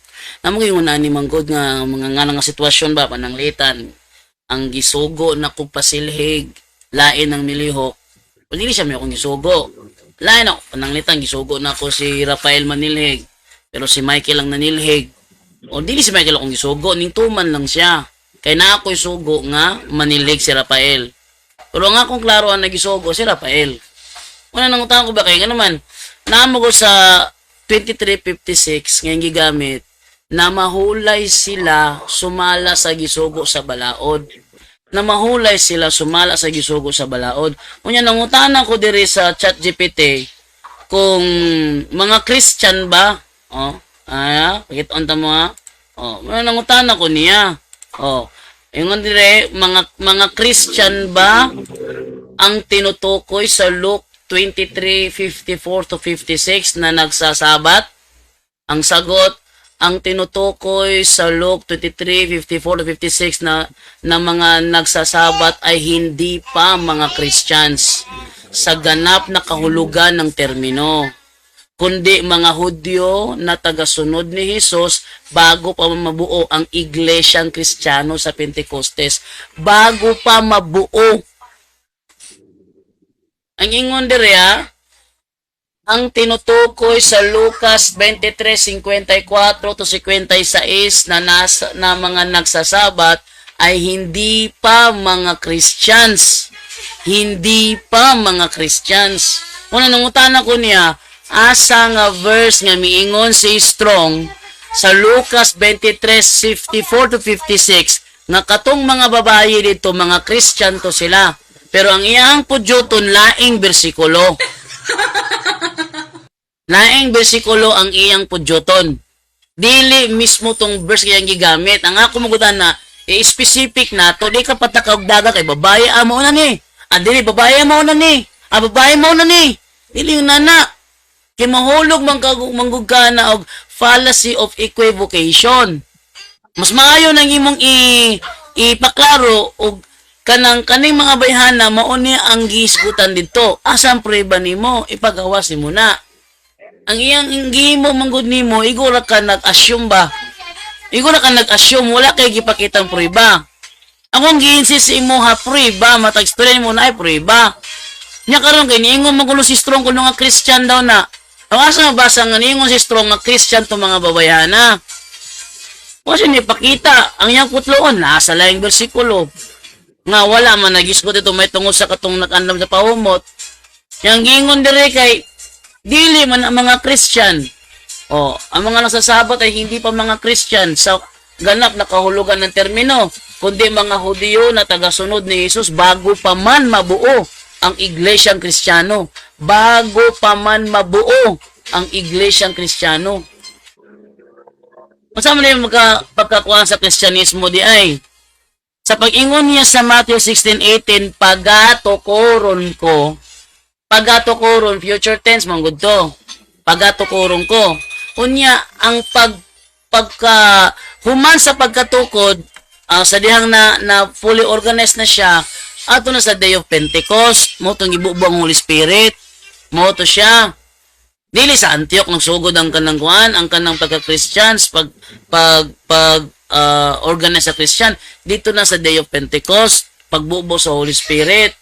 Namo yung ni manggod nga mga nga sitwasyon ba pananglitan ang gisugo na kung pasilhig lain ng milihok. Dili siya may akong gisugo. Lain ako pananglitan gisugo na ako si Rafael manilhig pero si Michael lang nanilhig. O dili si Michael akong gisugo ning tuman lang siya. Kay na ako'y sugo nga manilhig si Rafael. Pero nga akong klaro ang nagisugo si Rafael. Una nang utang ko ba kay nga naman namo ko sa 2356 ngayon gigamit na mahulay sila sumala sa gisugo sa balaod. Na mahulay sila sumala sa gisugo sa balaod. Unya nangutanan ko diri sa ChatGPT kung mga Christian ba? Pakita mo ha. Nangutanan ko niya. Ingon dire, mga Christian ba ang tinutukoy sa Luke 23:54 to 56 na nagsasabat? Ang sagot, ang tinutukoy sa Luke 23:54 to 56 na mga nagsasabat ay hindi pa mga Christians sa ganap na kahulugan ng termino, kundi mga Hudyo na tagasunod ni Jesus bago pa mabuo ang Iglesyang Kristiyano sa Pentecostes. Bago pa mabuo. Ang ingon dire ang tinutukoy sa Lucas 23:54 to 56 na mga nagsasabat ay hindi pa mga Christians. Hindi pa mga Christians. Una nangutana ko niya, asa nga verse nga miingon si Strong sa Lucas 23:54 to 56 nga katong mga babayi dito mga Christian to sila. Pero ang iyang pudyoton laing bersikulo. Laing bersikulo ang iyang pudyoton. Dili mismo tong verse kayang gigamit. Ang ako magutan na specific na to di ka patakag-daga kay babae amo na ni. Dili babae amo na ni. Babae mo na ni. Dili yung nana. Kay mahulog manggug ka na og fallacy of equivocation. Mas maayo nang imong ipaklaro og kaning mga bayhana mao ni ang gisgutan dito. Asang prueba nimo? Ipagawas nimo na. Ang iyang gihimo manggod nimo, igura ka nag-assume ba? Igura ka nag-assume wala kay gipakitang prueba. Akong gi-insist imo ha prueba, matag istorya mo na ay prueba. Nya karon kay niingon magulo si Strong kuno nga Christian daw na. Ang asa mabasa nga niingon si Strong nga Christian to mga babayana. Kasi ni pakita ang iyang putloon nasa laing bersikulo. Nga wala man nagisgot ito may tungod sa katong nag-andam sa pahumot. Yang gingon dire kay dili man ang mga Christian. Ang mga nasasabat ay hindi pa mga Christian sa ganap na kahulugan ng termino, kundi mga Hudyo na tagasunod ni Jesus bago pa man mabuo ang Iglesyang Kristiyano. Bago pa man mabuo ang Iglesyang Kristiyano. Masama na yung pagkakuha sa Kristyanismo di ay. Sa pag-ingon niya sa Matthew 16:18, pagatukoron ko, pagatukoron, future tense, manggod to. Pagatukoron ko. Unya, ang human sa pagkatukod, sa dihang na fully organized na siya, ato na sa Day of Pentecost, mo itong ibubuang Holy Spirit, mo to siya. Dili sa Antioch ng sugod ang kanang kuan, ang kanang pagka-Christians, organize sa Christian, dito na sa Day of Pentecost, pagbubo sa Holy Spirit.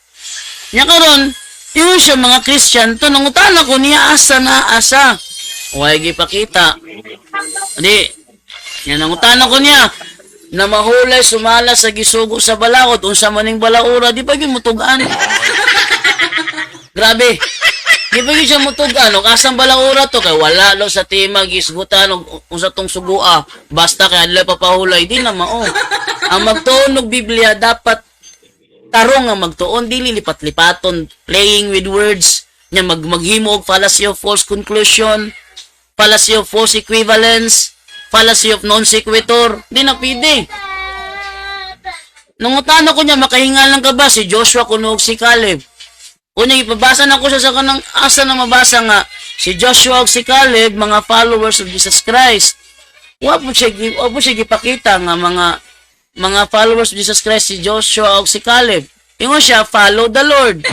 Nya karon, yun siya mga Christian, to nangutana ko niya asa na asa. Huwag ipakita. Hindi. Yan nangutana ko niya, na mahulay sumala sa gisugo sa balakod, unsa maning balaura, di pa yun mutugan. Grabe. Di ba yun siya mutugan? O kasang balaura to, kay wala lo sa timag, isgutan, unsa tong sugua, basta kaya nila papahulay, di na mao. Ang magtuon ng Biblia, dapat tarong ang magtuon, dili lipat-lipaton, playing with words, niya maghimo og fallacy of false conclusion, fallacy of false equivalence, fallacy of non sequitur, di na pwede. Nungutana ko niya, makahingal lang ka ba si Joshua kuno og si Caleb? Kunya ipabasa na ko siya sa kanang asa na mabasa nga si Joshua ug si Caleb mga followers of Jesus Christ. Wa po siya gipakita nga mga followers of Jesus Christ si Joshua ug si Caleb. Ingon siya follow the Lord.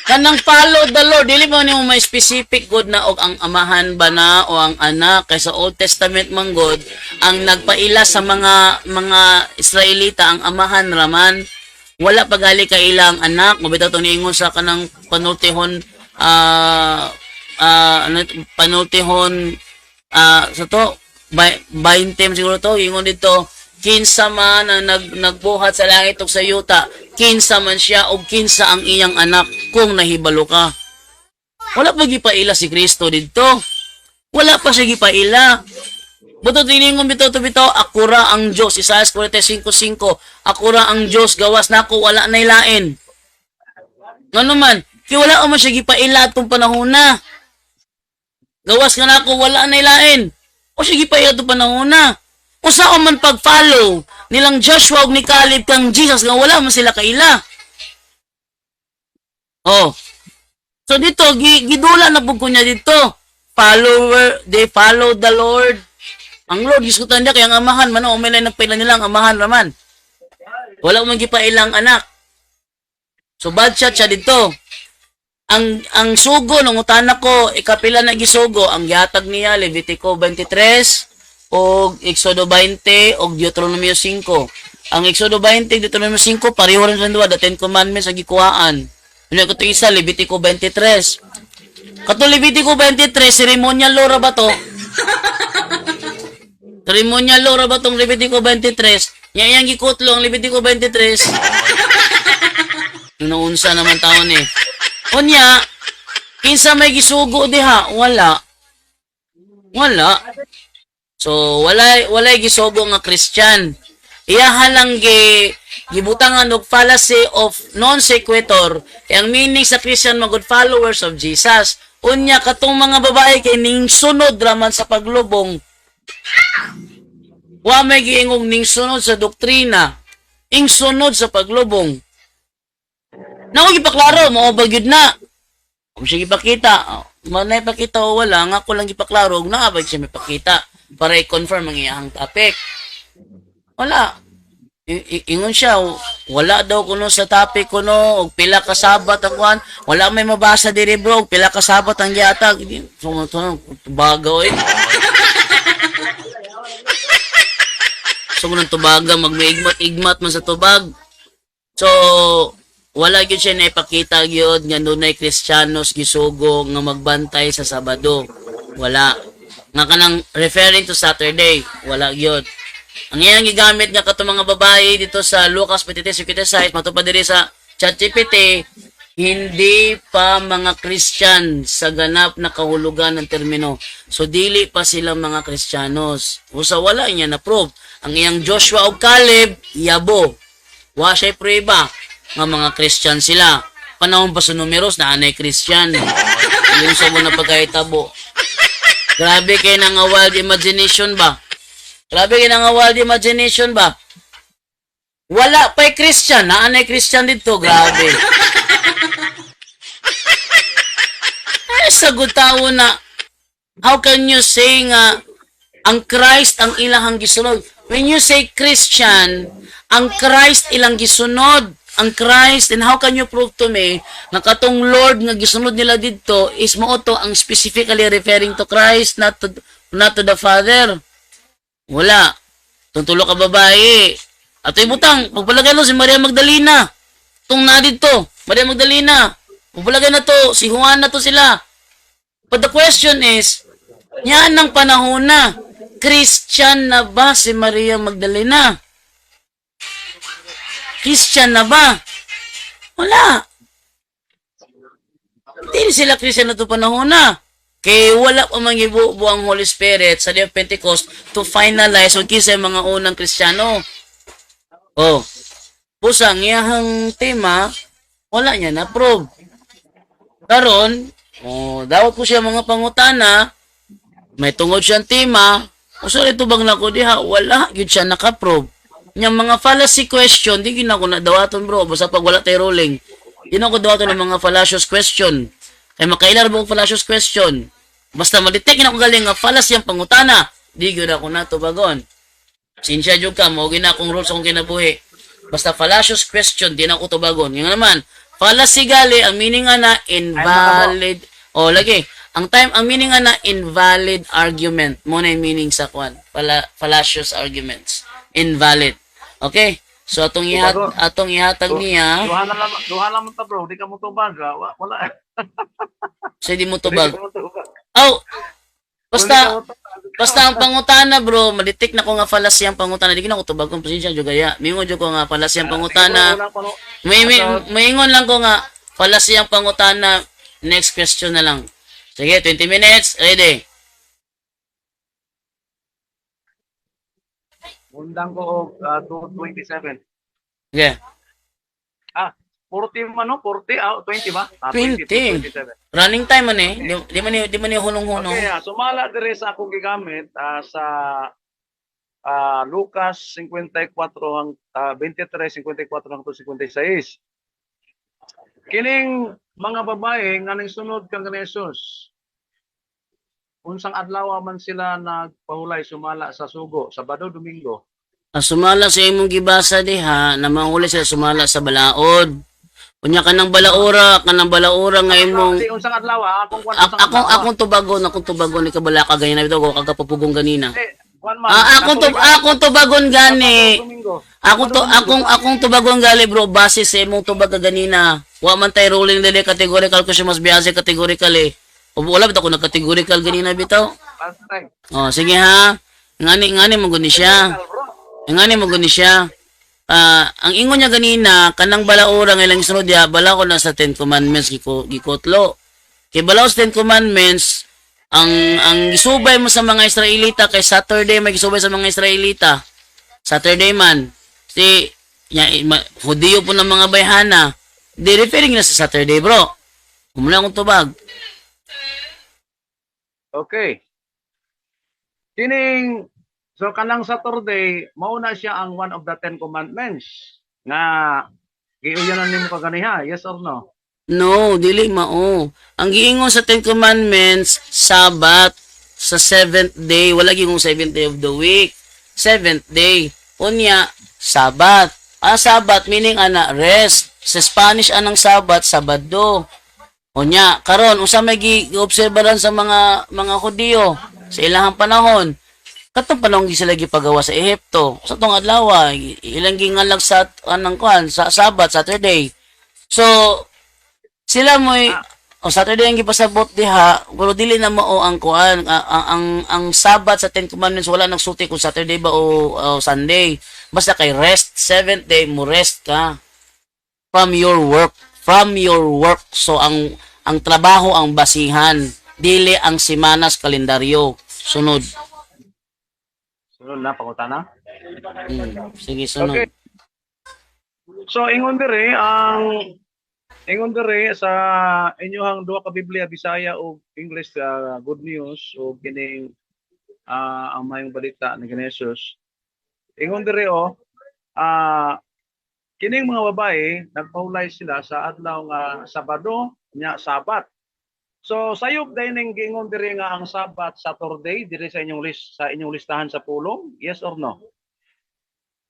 Kanang follow the Lord, dili mo nimo may specific god na og ang amahan ba na o ang anak kay sa Old Testament man god ang nagpaila sa mga Israelita ang amahan raman. Wala pagali ka ilang anak, mabitaw to niingon sa kanang panultihon sa to 20 siguro to ingon dito kinsa man ang nagbuhat sa langit ug sa yuta, kinsa man siya o kinsa ang iyang anak kung nahibalo ka. Wala pa gipaila si Kristo didto. Wala pa siya gipaila. Buto tiningon bitaw to bitaw, akura ang Dios, Isaiah 45:5, akura ang Dios, gawas nako wala nay lain. Ngano man, kay wala man siya gipaila atong panahon na. Gawas nga nako wala nay lain. O siya gipaila atong panahon na. Usa ko man pag-follow nilang Joshua ug ni Caleb kang Jesus nga wala man sila kaila. Oh. So dito gidula na pud ko niya dito. They follow the Lord. Ang Lord gisutan niya kay ang amahan man o may nagpaila nila ang amahan raman. Wala man gipailang anak. So bad shot siya dito. Ang sugo nung utana ko ikapila na gisugo ang gihatag niya Levitico 23 og Exodo 20 og Deuteronomio 5. Ang Exodo 20 Deuteronomio 5 pareho rin sa duwa the Ten Commandments sa gikuhaan. Ano ko to isa Levitico 23. Kato Levitico 23 ceremonial law ra ba to? Ceremonial law ra ba tong Levitico 23? Nya yang gikutlo ang Levitico 23. Nuunsa naman taon eh. Unya, kinsa may gisugo diha? Wala. So, walay gisugo nga Christian. Iyaha lang gibutangan og fallacy of non sequitur. Ang meaning sa Christian mga good followers of Jesus. Unya, katong mga babae kay ning sunod raman sa paglubong. Wa may giingog ning sunod sa doktrina. Ing sunod sa paglubong. Nako gipaklaro mo bagyud na. Kung siya gipakita, manay pakita o wala, nga ko lang gipaklaro, ug naa ba siya may pakita para i-confirm ang iyang topic. Wala. Ingon siya, wala daw kuno sa topic kuno, og pila ka sabat ang kuan, wala may mabasa diri bro, og pila ka sabat ang gihatag. Tubaga oy. So kung tubaga magmaigmat man sa tubag. So wala gyud siya naipakita gyud nga dunay Kristiyanos gisugo nga magbantay sa Sabado. Wala. Nga kanang referring to Saturday, wala gyud. Ang iyang gigamit nga kato mga babae dito sa Lucas 23:56 matupad diri sa ChatGPT, hindi pa mga Christian sa ganap na kahulugan ng termino. So dili pa sila mga Kristiyanos. Usa wala niya na prove. Ang iyang Joshua ug Caleb yabo. Wa siya prueba nga mga Christian sila. Panahon pa sa numeros na anay Christian. Yung sa mo na pagkahitabo. Grabe kayo na nga wild imagination ba? Grabe kayo na nga wild imagination ba? Wala pa'y Christian. Na anay Christian dito. Grabe. Sagot tao na, how can you say nga ang Christ ang ilahang gisunod? When you say Christian, ang Christ ilang gisunod. Ang Christ, and how can you prove to me na katong Lord nga gisunod nila dito is mo to ang specifically referring to Christ, not to the Father? Wala. Tuntulo ka babae. At ibutang, pagpalagay no si Maria Magdalena. Itong na dito, Maria Magdalena. Pagpalagay na to, si Juan na to sila. But the question is, yan ang panahon na, Christian na ba si Maria Magdalena? Christian na ba? Wala. Hindi sila Christian na ito panahon na. Kaya wala pa mangibuo ang Holy Spirit sa Day of Pentecost to finalize o kisa mga unang Kristiyano. Oh, pusang iyahang tema, wala niya na-prove. Karon, dapat po siya mga pangutana, may tungod siyang tema, o sorry ito bang nako diha, wala, yun siya naka-prove. Yung mga fallacy question, di gina ko na dawaton bro, basta pag wala tayo rolling, di na ko dawaton ng mga fallacious question. Kaya makailar mo fallacious question. Basta ma-detect na ko galing nga fallacy ang pangutana, di gina ko na to bagon. Sinsya dyan ka, mawagin na akong rules akong kinabuhi. Basta fallacious question, di na ko to bagon. Yung naman, fallacy gali, ang meaning nga na invalid, lagi, ang meaning nga na invalid argument, mo na yung meaning sa kwan, fallacious arguments, invalid. Okay? So atong ihatag niya. Duha naman ta bro, di ka mo tubag. Wala. So di mo tubag. Basta ang pangutana bro, maditik na ko nga fallacy ang pangutana. Di na ko tubag kung pasensya jud gaya. Mingon jud ko nga fallacy ang pangutana. Maingon lang ko nga fallacy ang pangutana. Next question na lang. Sige, 20 minutes. Ready? Undang ko 227. Okay. 40 man no? 40? 20 ba? 20. 27. Running time man eh. Di man ni hulong-hulong. Okay, sumala dire sa akong gigamit sa Lucas 53, 54 hangtod 56. Kining mga babae nga ning sunod kang ni Jesus, unsang adlaw man sila nagpahulay sumala sa sugo, Sabado, Domingo. Sumala sa imong gibasa diha na mahuli sila sumala sa balaod. Unya kanang balaura nga imong Kasi unsang adlaw, akong kwan unsang akong adlaw. akong tubagon ni kabalaka ganina bitaw ko kagapupugong ganina. Kwan man, Akong tubagon gani. Domingo. Akong tubagon gali bro base sa imong tubag ka ganina. Wa man tay ruling dili categorical ko siya mas biyase categorical eh. O wala bitaw ko nag-categorical ganina bitaw. Patay. Oh sige ha. Ngani mo guni siya. Ngani mo guni siya. Ang ingon niya ganina kanang balaura nga ilang sunod ya bala ko na sa 10 commandments gikotlo. Kay balaw sa 10 commandments ang gisubay mo sa mga Israelita kay Saturday may gisubay sa mga Israelita. Saturday man. Si Hudiyo po ng mga bayhana. Di referring na sa Saturday, bro. Kumula akong tubag. Okay. Kining so kanang Saturday, mauna siya ang one of the 10 commandments nga giuyanan nimo kaganiha, yes or no? No, dili mao. Ang giingon sa 10 Commandments, Sabat sa 7th day, wala giingong 7th day of the week. 7th day. Unya, Sabat. Sabat meaning ana rest. Sa Spanish anang Sabat, Sabado. Unya, karon usa may giobserbahan sa mga Hudiyo sa ilahang panahon. Katong panahon sila gipagawa sa Ehipto. Sa tong adlaw, ilang gingalag sa anang kuan sa Sabat, Saturday. So, sila mo'y Saturday ang gipasabot diha, pero dili na mao ang kuan ang Sabat sa 10 Commandments wala nagsulti kung Saturday ba o Sunday. Basta kay rest, 7th day mo rest ka from your work. So ang trabaho ang basihan, dili ang semanas kalendaryo. Sunod. Sunod na pangutana. Sige, sunod. Okay. So ingon diri sa inyohang duha ka Biblia Bisaya o English Good News o kining ang mayong balita ni Jesus. Ingon diri kining mga babae nagpahulay sila sa adlaw nga Sabado nya Sabat. So sayop dining giingon diri nga ang Sabat Saturday diri sa inyong listahan sa pulong, yes or no?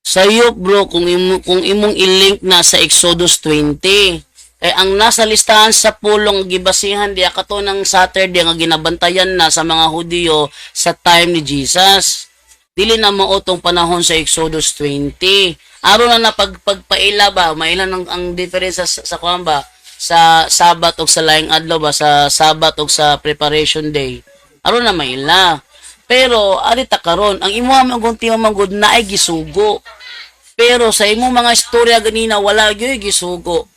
Sayop bro kung imong i-link na sa Exodus 20. Ang nasa listahan sa pulong gibasihan diya kato ng Saturday nga ginabantayan na sa mga Hudiyo sa time ni Jesus. Dili na mao tong panahon sa Exodus 20. Aron na pagpaila ba, mailan ang difference sa kuan ba? Sa Sabat o sa laing adlaw ba, sa Sabat o sa preparation day. Aron na maila. Pero arita karon ang imo ang tima manggod na ay gisugo. Pero sa imo mga istorya ganina wala gyud gisugo.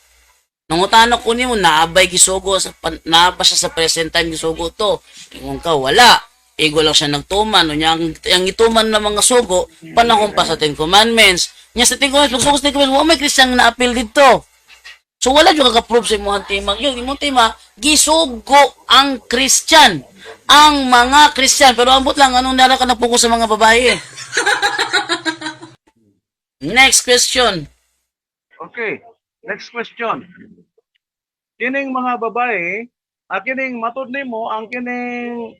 Nangutana ko nimo naabay gisugo naaba siya sa present time gisugo to. Ingon ka wala. Ego lang siya nagtuman unya ang ituman na mga sugo panahon pa sa 10 Commandments. Nya sa 10 Commandments pagsugo sa 10 Commandments wa may Kristiyang na appeal dito. So wala jud ka-prove sa imong timang. Yung imong tema gisugo ang Christian. Ang mga Christian pero ambot lang anong nara ka na-focus sa mga babae. Next question. Okay. Next question. Kining mga babae, kining matud nimo ang kining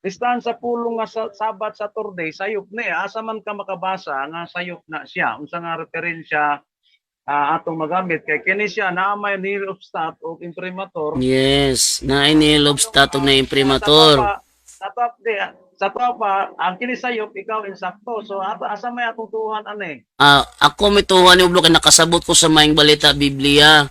listahan sa pulong nga sa Sabat Saturday sayop ni asa man ka makabasa nga sayop na siya unsa nga referensya atong magamit kay kini siya naa may nil obstat o imprimatur. Yes, na nil obstat na imprimatur. Sa pa ang kini sayop ikaw insakto. So asa may atong tuhan ani? Ako may tuhan ni ublo kay nakasabot ko sa maing balita Biblia.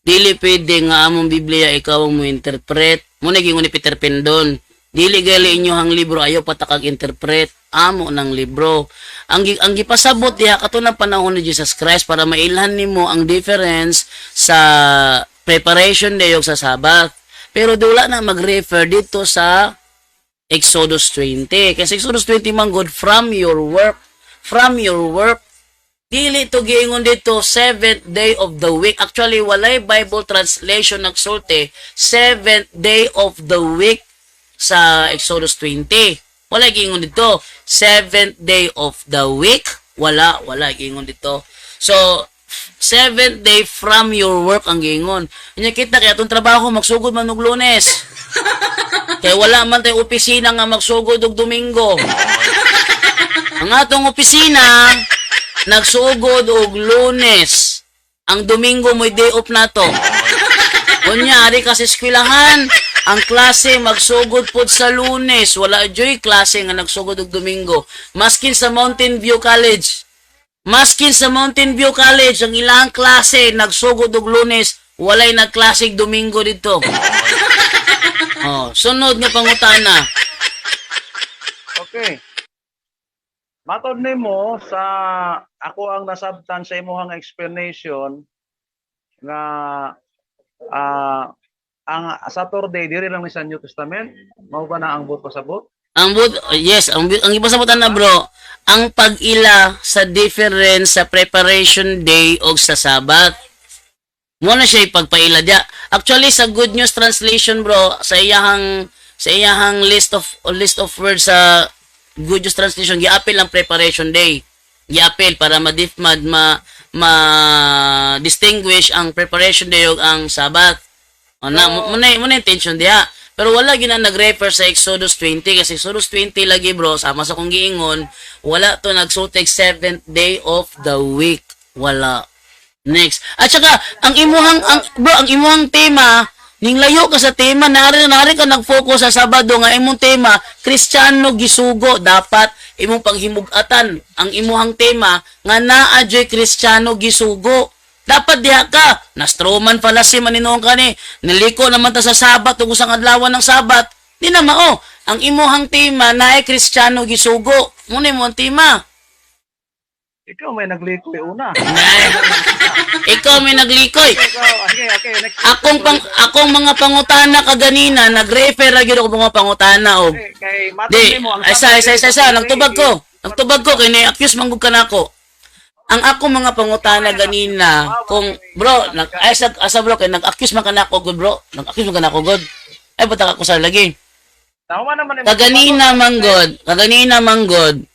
Dili pwede nga among Biblia ikaw ang mo interpret. Mo naging ni Peter Pendon. Dili gali inyohang libro ayo patakag interpret amo ng libro. Ang gipasabot diha kato ng panahon ni Jesus Christ para mailhan nimo ang difference sa preparation day ug sa Sabbath. Pero dula na mag-refer dito sa Exodus 20. Kasi Exodus 20 man good from your work. Dili to giingon dito 7th day of the week. Actually walay Bible translation nagsulti 7th day of the week sa Exodus 20. Wala giingon dito. Seventh day of the week. Wala giingon dito. So, seventh day from your work ang giingon. Inya kita kaya itong trabaho magsugod man og Lunes. Kaya wala man tayo opisina nga magsugod og Domingo. Ang atong opisina nagsugod og Lunes. Ang Domingo mo'y day off na to. Kunyari kasi eskwelahan, ang klase magsugod pod sa Lunes. Wala joy klase nga nagsugod og Domingo. Maskin sa Mountain View College. Maskin sa Mountain View College, ang ilang klase nagsugod og Lunes, walay nagklase Domingo dito. Oh, sunod nga pangutana. Okay. Matod nimo sa ako ang nasabtan sa imong explanation nga ang Saturday diri lang ni sa New Testament, mao ba na ang buot pasabot? Yes, ang ipasabutan na bro, ang pag-ila sa difference sa preparation day o sa Sabat. Mo na siya ipagpaila dia. Actually sa Good News Translation bro, sa iyahang list of words sa Good News Translation, giapil ang preparation day. Giapil para distinguish ang preparation day ug ang Sabat. O na mo na intention diha. Pero wala gina nag-refer sa Exodus 20 kasi Exodus 20 lagi bro, sama sa kong giingon, wala to nagsutek 7th day of the week. Wala. Next. At saka ang imuhang tema, ning layo ka sa tema, nari ka nag-focus sa Sabado nga imong tema, Kristiyano gisugo, dapat imong panghimug-atan ang imuhang tema nga naa joy Kristiyano gisugo. Dapat diha ka. Na-Stroman fallacy maninuong ka ni. Niliko naman ta sa Sabat ug usang adlaw ng Sabat. Di na mao. Ang imuhang tema na ay Kristiyano gisugo. Muna mo ang tema. Ikaw may naglikoy una. Ikaw may naglikoy. Okay. Next. Akong mga pangutana kaganina, nag-refer ra gyud ako mga pangutana og. Kay matod Di, nimo ang isa, nagtubag ko kay ni-accuse manggug ka nako. Ang ako mga pangutana ganina, kung bro, asa bro kay nag-accuse man kanako god bro. Nag-accuse man kanako god. Ay buta ako sa lagi. Tama naman Kaganina manggod.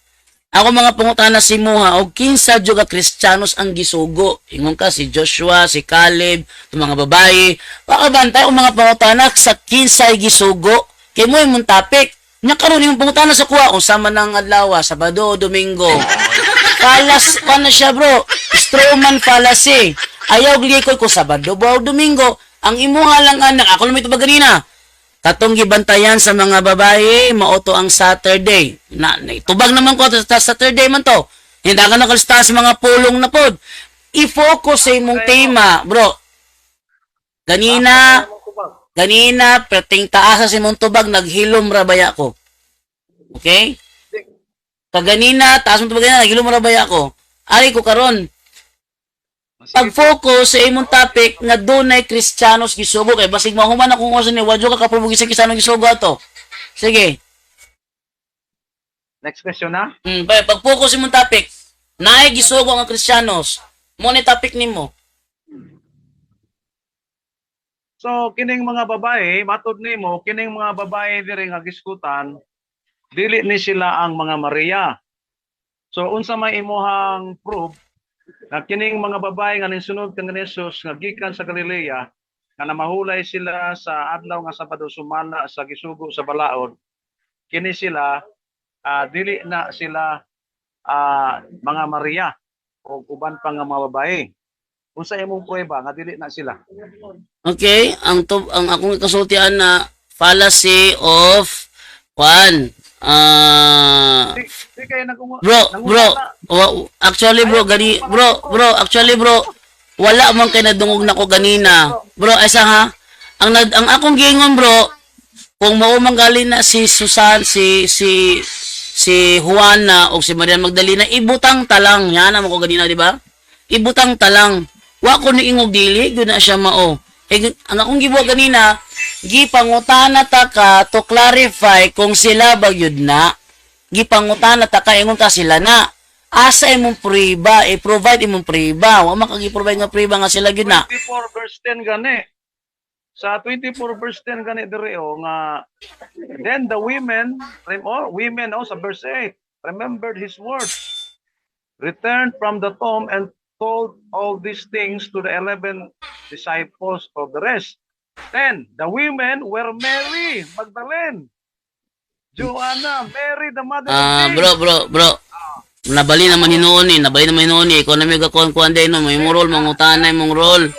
Ako mga pangutana si Muha og kinsa jud ka Kristiyanos ang gisugo. Ingon ka si Joshua, si Caleb, yung mga babae. Pakabantay ang mga pangutana sa kinsay gisugo. Kay mo imong topic. Nya karon yung pangutana sa kuha kung sama nang adlaw, Sabado, Domingo. Paano siya bro? Stroman fallacy. Ayaw glikod ko Sabado o Domingo. Ang imuha lang anak. Ako naman ito ba ganina? Katong gibantayan sa mga babae, mauto ang Saturday. Tubag naman ko sa Saturday man to. Hindi ka nakalista sa mga pulong na pod. I-focus sa imong tema, bro. Ganina, perting taas sa imong tubag, naghilom rabaya ko. Okay? Kaganina, taas mo tubag ganina, naghilom rabaya ko. Ari ko karon. Pag-focus sa imong topic nga dunay Kristiyanos gisugo kay basig mahuman akong usa ni wadyo ka kaprobo sa Kristiyano gisugo ato. Sige. Next question na. Pag-focus sa imong topic, naay gisugo ang Kristiyanos. Mo ni topic nimo. So kining mga babae, matod nimo, kining mga babae diri nga giskutan, dili ni sila ang mga Maria. So unsa may imuhang proof na kining mga babae nga nisunod kang Jesus nga gikan sa Galilea nga namahulay sila sa adlaw nga Sabado sumala sa gisugo sa balaod, kini sila dili na sila mga Maria o uban pa nga mga babae. Unsa imong prueba nga dili na sila? Okay, ang akong kasultian na fallacy of one. Di kayo Actually bro, wala man kay nadungog nako ganina. Bro, asa ha? Ang akong giingon bro, kung mao man galing na si Susan, si Juana o si Maria Magdalena, ibutang talang. Yan mo ko ganina, di ba? Ibutang talang. Wa ko ni ingog dili, gyud na siya mao. Ang akong gibuhat ganina, gipangutana ta ka to clarify kung sila ba yun na. Gipangutana ta ka ingon ka sila na. Asa imong prueba, i-provide imong prueba. Wa makagi-provide nga prueba nga sila gyud na. 24 verse 10 gani. sa 24 verse 10 gani diri nga then the women sa verse 8 remembered his words, returned from the tomb and told all these things to the 11 disciples of the rest. Then the women were Mary Magdalene, Joanna, Mary the mother of James. Bro. Nabali naman hinuon ni, ikaw na may gakuan-kuan din no, may role, mangutanay mong role.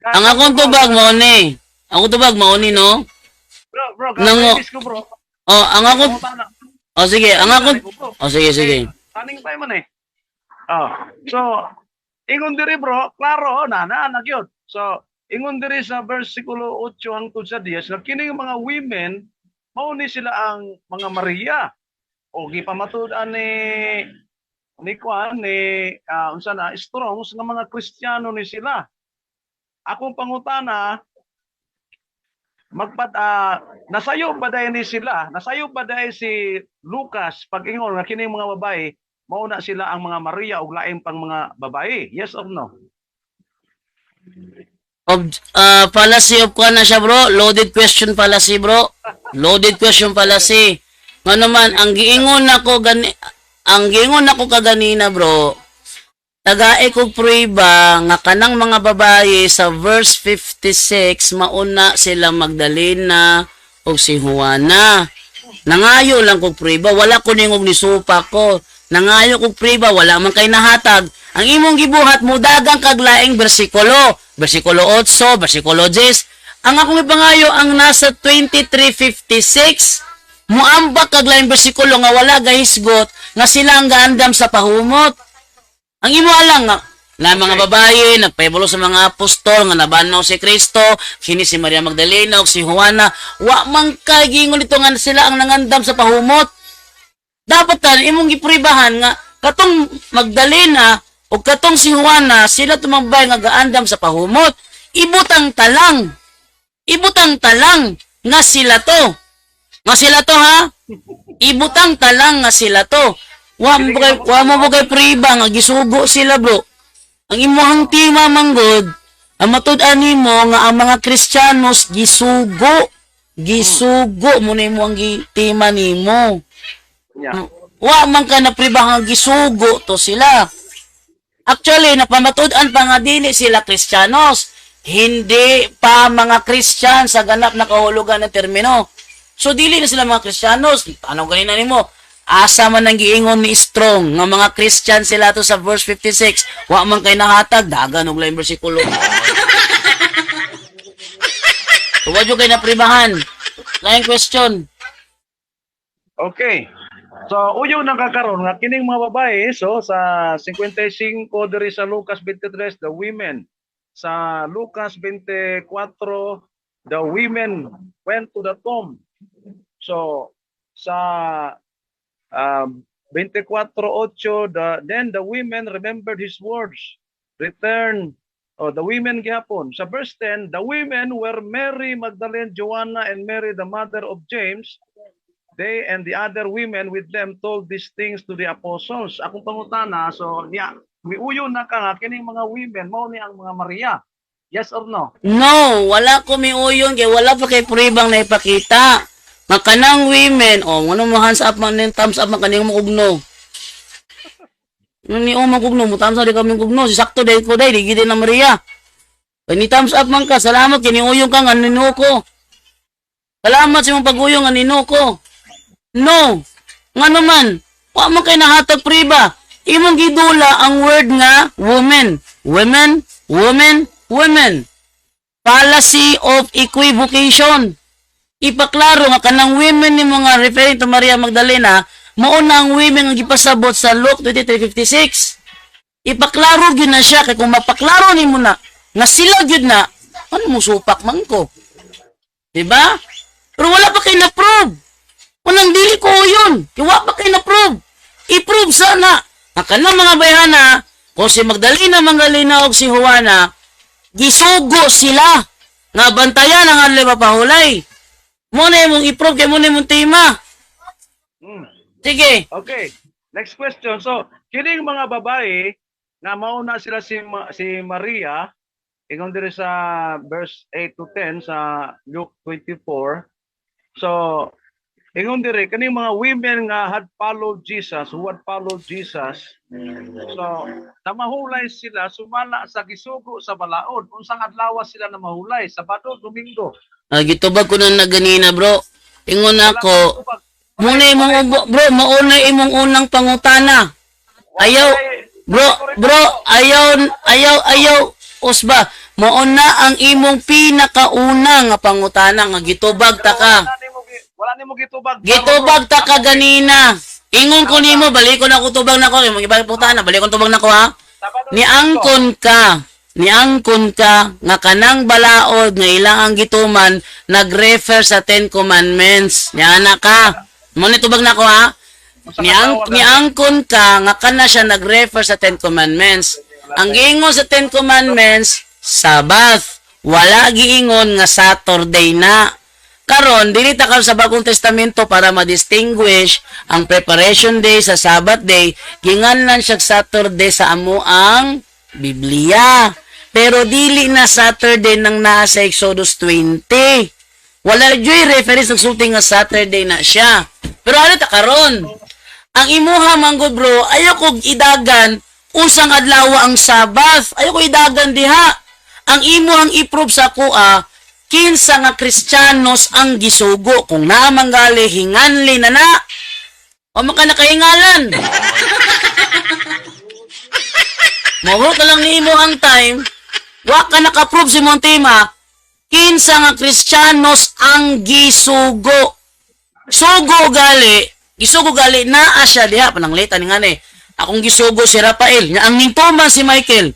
Ang akong tubag mao ni. Ako tubag mao ni no. Bro, Nango- ko bro. Oh, ang akong sige, sige. Taning tayo man eh. So, ingon diri bro, klaro na nagyod. So, ingon diri sa versikulo 8 hangtod sa 10, nga kining mga women mao ni sila ang mga Maria. O gipamatud-an ni kuan ni unsa na Strongs nga mga Kristiyano ni sila. Akong pangutana, nasayo ba dahil ni sila? Nasayo ba dahil si Lucas pag ingon nga kining mga babae mao na sila ang mga Maria ug laing pang mga babae? Yes or no? Fallacy of kuan na siya bro. Loaded question fallacy bro. Loaded question fallacy. Nga naman, ang giingon nako kaganina bro, tagae kog prueba nga kanang mga babae sa verse 56 mauna sila Magdalena o si Juana. Nangayo lang kog prueba, wala ko ningog ni supa ko. Nangayo kog prueba, wala man kay nahatag. Ang imong gibuhat mo dagang kaglaing bersikulo, bersikulo 8, bersikulo 10. Ang akong ipangayo ang nasa 23:56. Muambak kag laing bersikulo nga wala gahisgot nga sila ang gaandam sa pahumot. Ang imo alang nga na mga babae nagpahibalo sa mga apostol nga nabanaw si Kristo, kini si Maria Magdalena ug si Juana, wa man kay gingon ito nga sila ang nangandam sa pahumot. Dapat tan imong gipribahan nga katong Magdalena ug katong si Juana sila tumambay nga gaandam sa pahumot. Ibutang talang nga sila to. Nga sila to ha? Ibutang talang nga sila to. Wa mo bugay priba nga gisugo sila bro. Ang imong tima manggod, ang matud-an nimo nga ang mga Kristiyanos gisugo mo na imo ang tima nimo. Yeah. Wa man ka na priba nga gisugo to sila. Actually napamatud-an pa nga dili sila Kristiyanos. Hindi pa mga Kristiyan sa ganap na kahulugan ng termino. So dili na sila mga Kristiyanos. Ano ganina nimo? Asa man ang giingon ni Strong nga mga Christian sila to sa verse 56. Wa man kay nahatag dagan og lain bersikulo. So wa jud kay napribahan. Lain question. Okay. So uyo nang kakaron nga kining mga babae so sa 55 diri sa Lucas 23 the women, sa Lucas 24 the women went to the tomb. So sa 24:8 then the women remembered his words, returned. The women gihapon sa verse 10, the women were Mary Magdalene, Joanna, and Mary the mother of James. They and the other women with them told these things to the apostles. Akong pangutana, so niya miuyo na ka nga kining mga women mao ni ang mga Maria. Yes or no? No, wala ko miuyon kay wala pa kay puribang na ipakita. Makanang women, ano mo hands up man ning thumbs up man kaning makugno. Ni makugno mo thumbs up di kami kugno, si sakto dai ko dai di gid na Maria. Kani thumbs up man ka, salamat kini uyong ka nga ninuko. Salamat sa imong paguyong nga ninuko. No. Nga naman, wa man kay nahatag priba. Imong gidula ang word nga woman. Women. Fallacy of equivocation. Ipaklaro nga kanang women ni mga referring to Maria Magdalena, mauna ang women nga gipasabot sa Luke 23:56. Ipaklaro gyud na siya kay kung mapaklaro nimo na nga sila gyud na, ano mo supak man ko? Diba? Pero wala pa kay na-prove. Unang dili ko yun. Wala pa kay na-prove. I-prove sana. Ang kanang mga bayana, kung si Magdalena o si Juana, gisugo sila. Nga bantayan ang alay papahulay. Muna mong i-prove kay muna mong tema. Sige. Okay. Next question. So, kining mga babae nga mauna sila si Maria ingon diri sa verse 8 to 10 sa Luke 24. So, ingon diri kaning mga women nga had followed Jesus, who had followed Jesus. So, namahulay sila sumala sa gisugo sa balaod. Unsang adlaw sila namahulay? Sabado, Domingo. Gitubag ko na ganina, bro. Ingon Wala ako, kang tubag. muna imong bro, mauna imong unang pangutana. Ayaw, bro, ayaw, usba. Mauna ang imong pinakauna nga pangutana nga gitubag ta ka. Wala nimo gitubag. Gitubag ta ka ganina. Ingon ko nimo, balik ko na ko tubag nako, imong ibang pangutana, balik ko tubag nako ha. Niangkon ka nga kanang balaod nga ilang ang gituman nag-refer sa 10 Commandments. Niana ka. Mo ni tubag nako ha. Niangkon ka nga kana siya nag-refer sa 10 Commandments. Ang giingon sa 10 Commandments, Sabbath. Wala giingon nga Saturday na. Karon dili ta karon sa Bagong Testamento para ma-distinguish ang preparation day sa Sabbath day, ginganlan siya Saturday sa amo ang Biblia. Pero dili na Saturday nang naa sa Exodus 20. Wala joy reference nagsulti nga Saturday na siya. Pero ano ta karon? Ang imuha manggod bro, ayo kog idagan unsang adlaw ang Sabbath. Ayo ko idagan diha. Ang imuhang i-prove sa kuha, kinsa nga Kristiyanos ang gisugo kung naamanggali hinganli na na. O maka nakahingalan. Mawag ka lang ni imo ang time, wa ka naka-prove si Montima, kinsa nga Kristiyanos ang gisugo. Gisugo gali naa siya diha pananglitan nga ni. Akong gisugo si Rafael, nya ang ningtuman si Michael.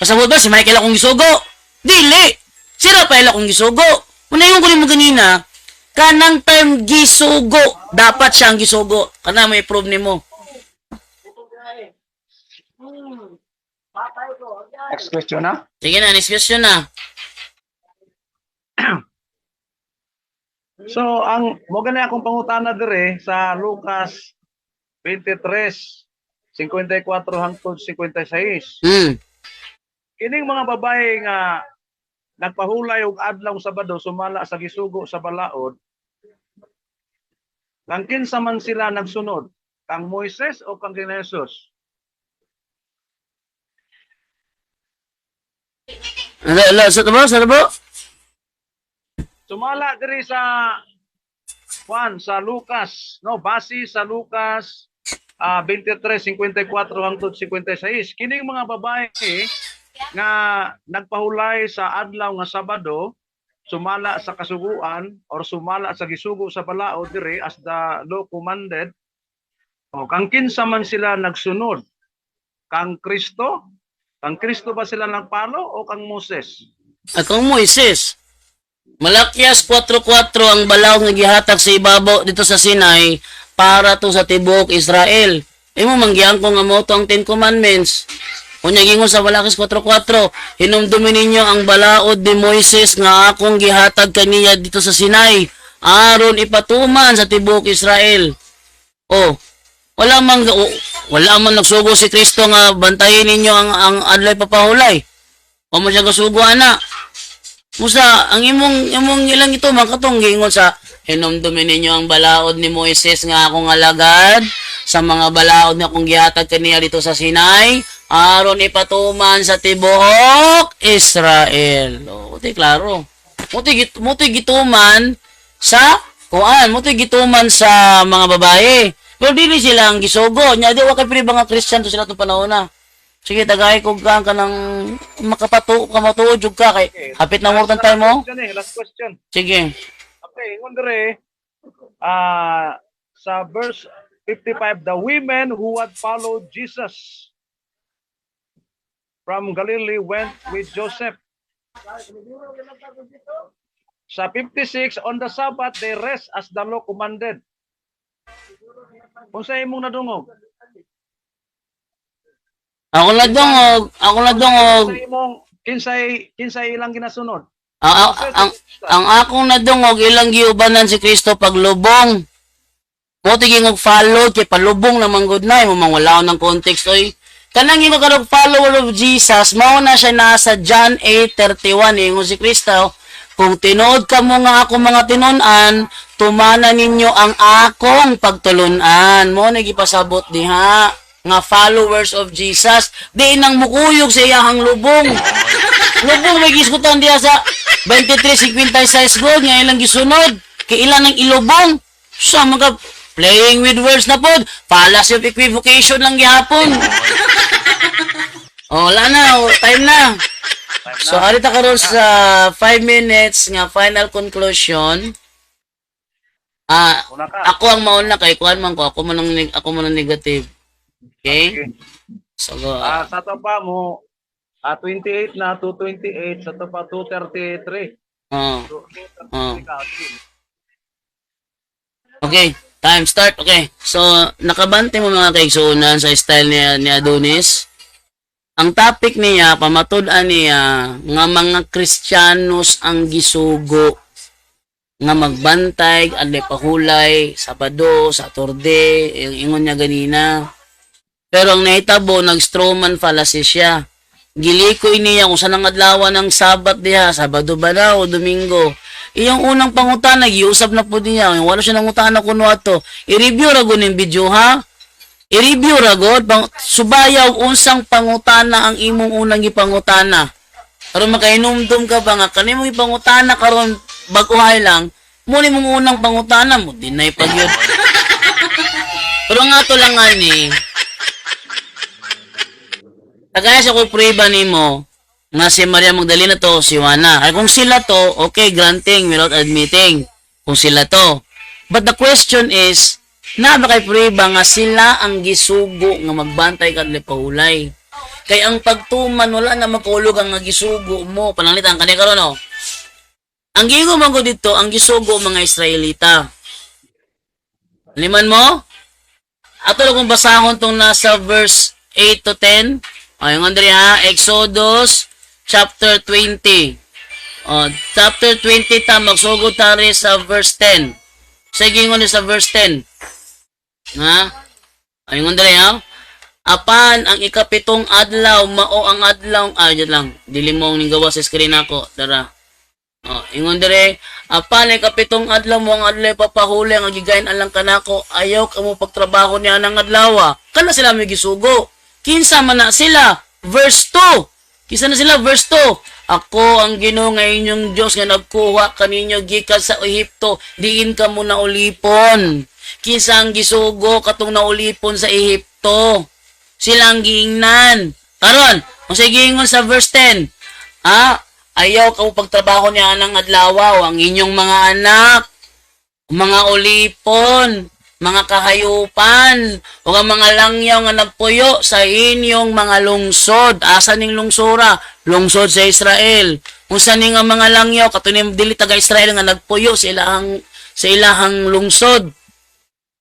Pasabot ba si Michael akong gisugo? Dili. Si Rafael akong gisugo. Unayon ko rin mo ganina, kanang term gisugo, dapat siya ang gisugo. Kana may prove nimo. Next question na. Sige na, next question na. So, mo gani akong pangutana dire sa Lucas 23:54 hangtod 56. Kining mga babae nga nagpahulay og adlaw Sabado sumala sa gisugo sa balaod, kang kinsa man sila nagsunod? Kang Moises o kang kina Jesus? Sa tabo? Sumala diri sa Lucas, no, base sa Lucas 23:54 hangtod 56. Kining mga babae nga nagpahulay sa adlaw nga Sabado sumala sa kasuguan or sumala sa gisugo sa balaod diri as the law commanded. O kang kinsa man sila nagsunod? Kang Kristo? Kang Kristo ba sila nagpalo o kang Moses? Akong Moises. Malakyas 4:4 ang balaod nga gihatag sa ibabaw dito sa Sinai para to sa tibuok Israel. Imo manggihan ko nga mo to ang 10 Commandments. Unya gingon sa Malakyas 4:4, hinumdumin ninyo ang balaod ni Moises nga akong gihatag kaniya dito sa Sinai aron ipatuman sa tibuok Israel. Oh, wala man nagsugo si Kristo nga bantayin ninyo ang adlay papahulay. O mo siya kasugo ana. Musa ang imong ilang ito makatong gingon sa hinumdumin ninyo ang balaod ni Moises nga akong alagad sa mga balaod nga akong gihatag kaniya dito sa Sinai aron ipatuman sa tibuok Israel. O, uti klaro. Muti gituman sa muti gituman sa mga babae. Pero dili sila ang gisugo. Nya di wa kay pili mga Christian to sila tong panahon na. Sige, tagay ko ka nang kamatuod jud ka kay hapit na mo time mo. Last question. Sige. Okay, ngondre sa verse 55, the women who had followed Jesus from Galilee went with Joseph. Sa 56, on the Sabbath they rest as the law commanded. Kung sa imong nadungog? Ako na dungog. Sa imong kinsay ilang ginasunod? Ang akong nadungog ilang giubanan si Kristo paglubong. Mo tiging og follow kay palubong na manggod na mo mang wala ng context oy. kanang imo karong follower of Jesus, mao na siya nasa John 8:31 ingon si Kristo, kung tinuod ka mo nga ako mga tinun-an, tumana ninyo ang akong pagtulunan. Mo na gipasabot diha nga followers of Jesus, di nang mukuyog sa iyahang lubong. Lubong may giskutan diha sa 23:56 God nga ilang gisunod, kay ilan ang ilubong. Sa mga playing with words na pod, fallacy of equivocation lang gihapon. Oh, wala na, time na. So, arita karon sa 5 minutes nga final conclusion. Una ka. Ako ang mauna kay kuan man ko, ako man ang negative. Okay? So, Sa tapa mo, 28 na, 228, sa tapa 233. oh, So, Oh. 233 ka. okay, time start. Okay. So, nakabante mo mga kaigsuunan sa style ni Adonis. Ang topic niya, pamatud-an niya, nga mga Kristiyanos ang gisugo nga magbantay, adlay pahulay, Sabado, Saturde, yung ingon niya ganina. Pero ang nahitabo, nag-strawman fallacy siya. Gilikoy niya kung saan ang adlaw ng Sabat diha, Sabado ba na o Domingo. Iyong unang pangutana, giusap na po niya, wala siya nangutana kuno ato. I-review ra ning video ha. I-review ra god, subayaw unsang pangutana ang imong unang gipangutana. Karon makainumdum ka ba nga kanimong ipangutana karon bag-uhay lang, muni mong unang pangutana mo dinay pag yun. Pero nga to lang ani. Tagaya sa ko prueba nimo nga si Maria Magdalena to, si Juana. Ay kung sila to, okay, granting without admitting. Kung sila to. But the question is, na ba kay prueba nga sila ang gisugo nga magbantay kadto pahulay? Kay ang pagtuman wala na makulog ang gisugo mo. Pananglitan kani karon no. Ang gigo man ko dito, ang gisugo mga Israelita. Liman mo? Ato lang kung basahon tong nasa verse 8 to 10. Ay, yung Andrea ha, Exodus chapter 20. Chapter 20 ta, magsugod tari sa verse 10. Sige nga sa verse 10. Ha? Ay, yung Andrea ha, apan ang ikapitong adlaw, mao ang adlaw, dyan lang, dili mo ang gawa sa screen ako, tara. Ingon dire, apan ang ikapitong adlaw mo ang adlaw papahuli ang gigayon alang kanako, ayaw ka mo pagtrabaho niya ng adlaw. Kana sila may gisugo. Kinsa man na sila? Verse 2. Kinsa na sila? Verse 2. Ako ang Ginoo nga inyong Dios nga nagkuha kaninyo gikan sa Ehipto, diin ka mo naulipon. Kinsa ang gisugo katong naulipon sa Ehipto? Silang giingnan. Karon, kung sa giingon sa verse 10, ayaw ka mo pagtrabaho niya ng adlaw ang inyong mga anak, mga ulipon, mga kahayupan, o ang mga langyaw nga nagpuyo sa inyong mga lungsod. Asa ning lungsura? Lungsod sa Israel. Kung saan nga mga langyaw, katunin dili taga Israel nga nagpuyo sa ilahang lungsod.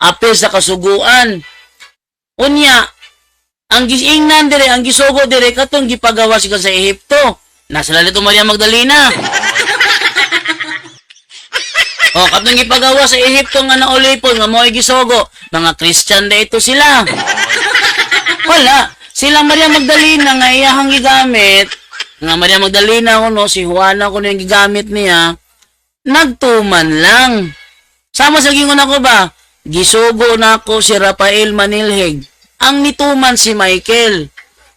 Apil sa kasuguan. Unya, ang gisingnan dire, ang gisugo dire, katong gipagawa siya sa Ehipto. Nasa lalito Maria Magdalena. Katong gipagawa sa Ehipto nga naulipon nga mo'y gisogo, mga Christian na ito sila. Wala. Silang Maria Magdalena nga iyahang gigamit, nga Maria Magdalena kuno, si Juana kuno yung gigamit niya, nagtuman lang. Sama sa gingon ako ba? Gisugo na ako si Rafael Manilhig. Ang nituman si Michael.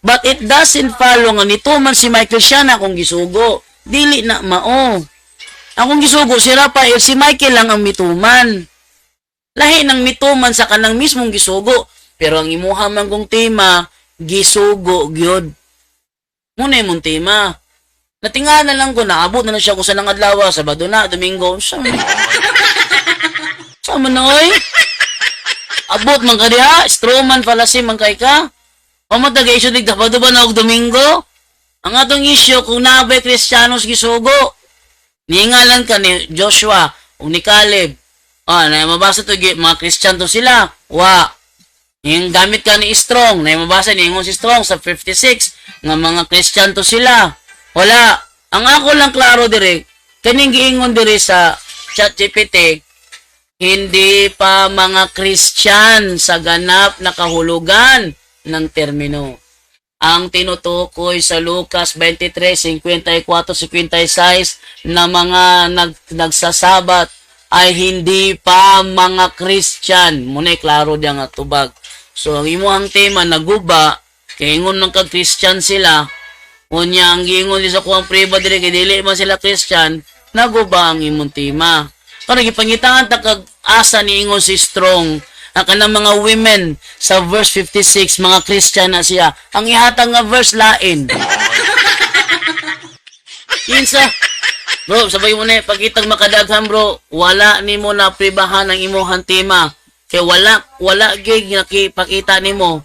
But it doesn't follow nga nituman si Michael siya na akong gisugo. Dili na mao. Akong gisugo si Rafael, si Michael lang ang mituman. Lahi ng mituman sa kanang mismong gisugo. Pero ang imuha man kong tema, gisugo gyud. Muna yung tema. Natingala lang ko, naabot na siya kung saan ang adlaw, Sabado na, Domingo. Sama na oy. Abot man ka diha, strawman fallacy man kay ka. O matagay isyo dig Sabado ba na og Domingo? Ang atong isyo kung nabay Kristiyanos gisugo. Niingalan ka ni Joshua o ni Caleb. Na mabasa to mga Christian to sila. Yung gamit ka ni Strong, na mabasa ni si Strong sa 56 nga mga Christian to sila. Wala. Ang ako lang klaro dire, kaning giingon dire sa ChatGPT, hindi pa mga Christian sa ganap na kahulugan ng termino. ang tinutukoy sa Lucas 23:54-56 na mga nagsasabat ay hindi pa mga Christian. Muna klaro diyan nga tubag. So ang imuhang tema naguba kay ingon ng kag-Christian sila. Unya ang giingon di sa kuang priba dili kay dili man sila Christian, naguba ang imong tema. Kaya gipangitangan ta kag asa ni ingon si Strong ang kanang mga women sa verse 56 mga Christian na siya. Ang ihatag nga verse lain. Kinsa bro, sabay mo na pagkitag makadaghan bro, wala nimo na pribahan ang imong tema. Kay wala gig nakipakita nimo.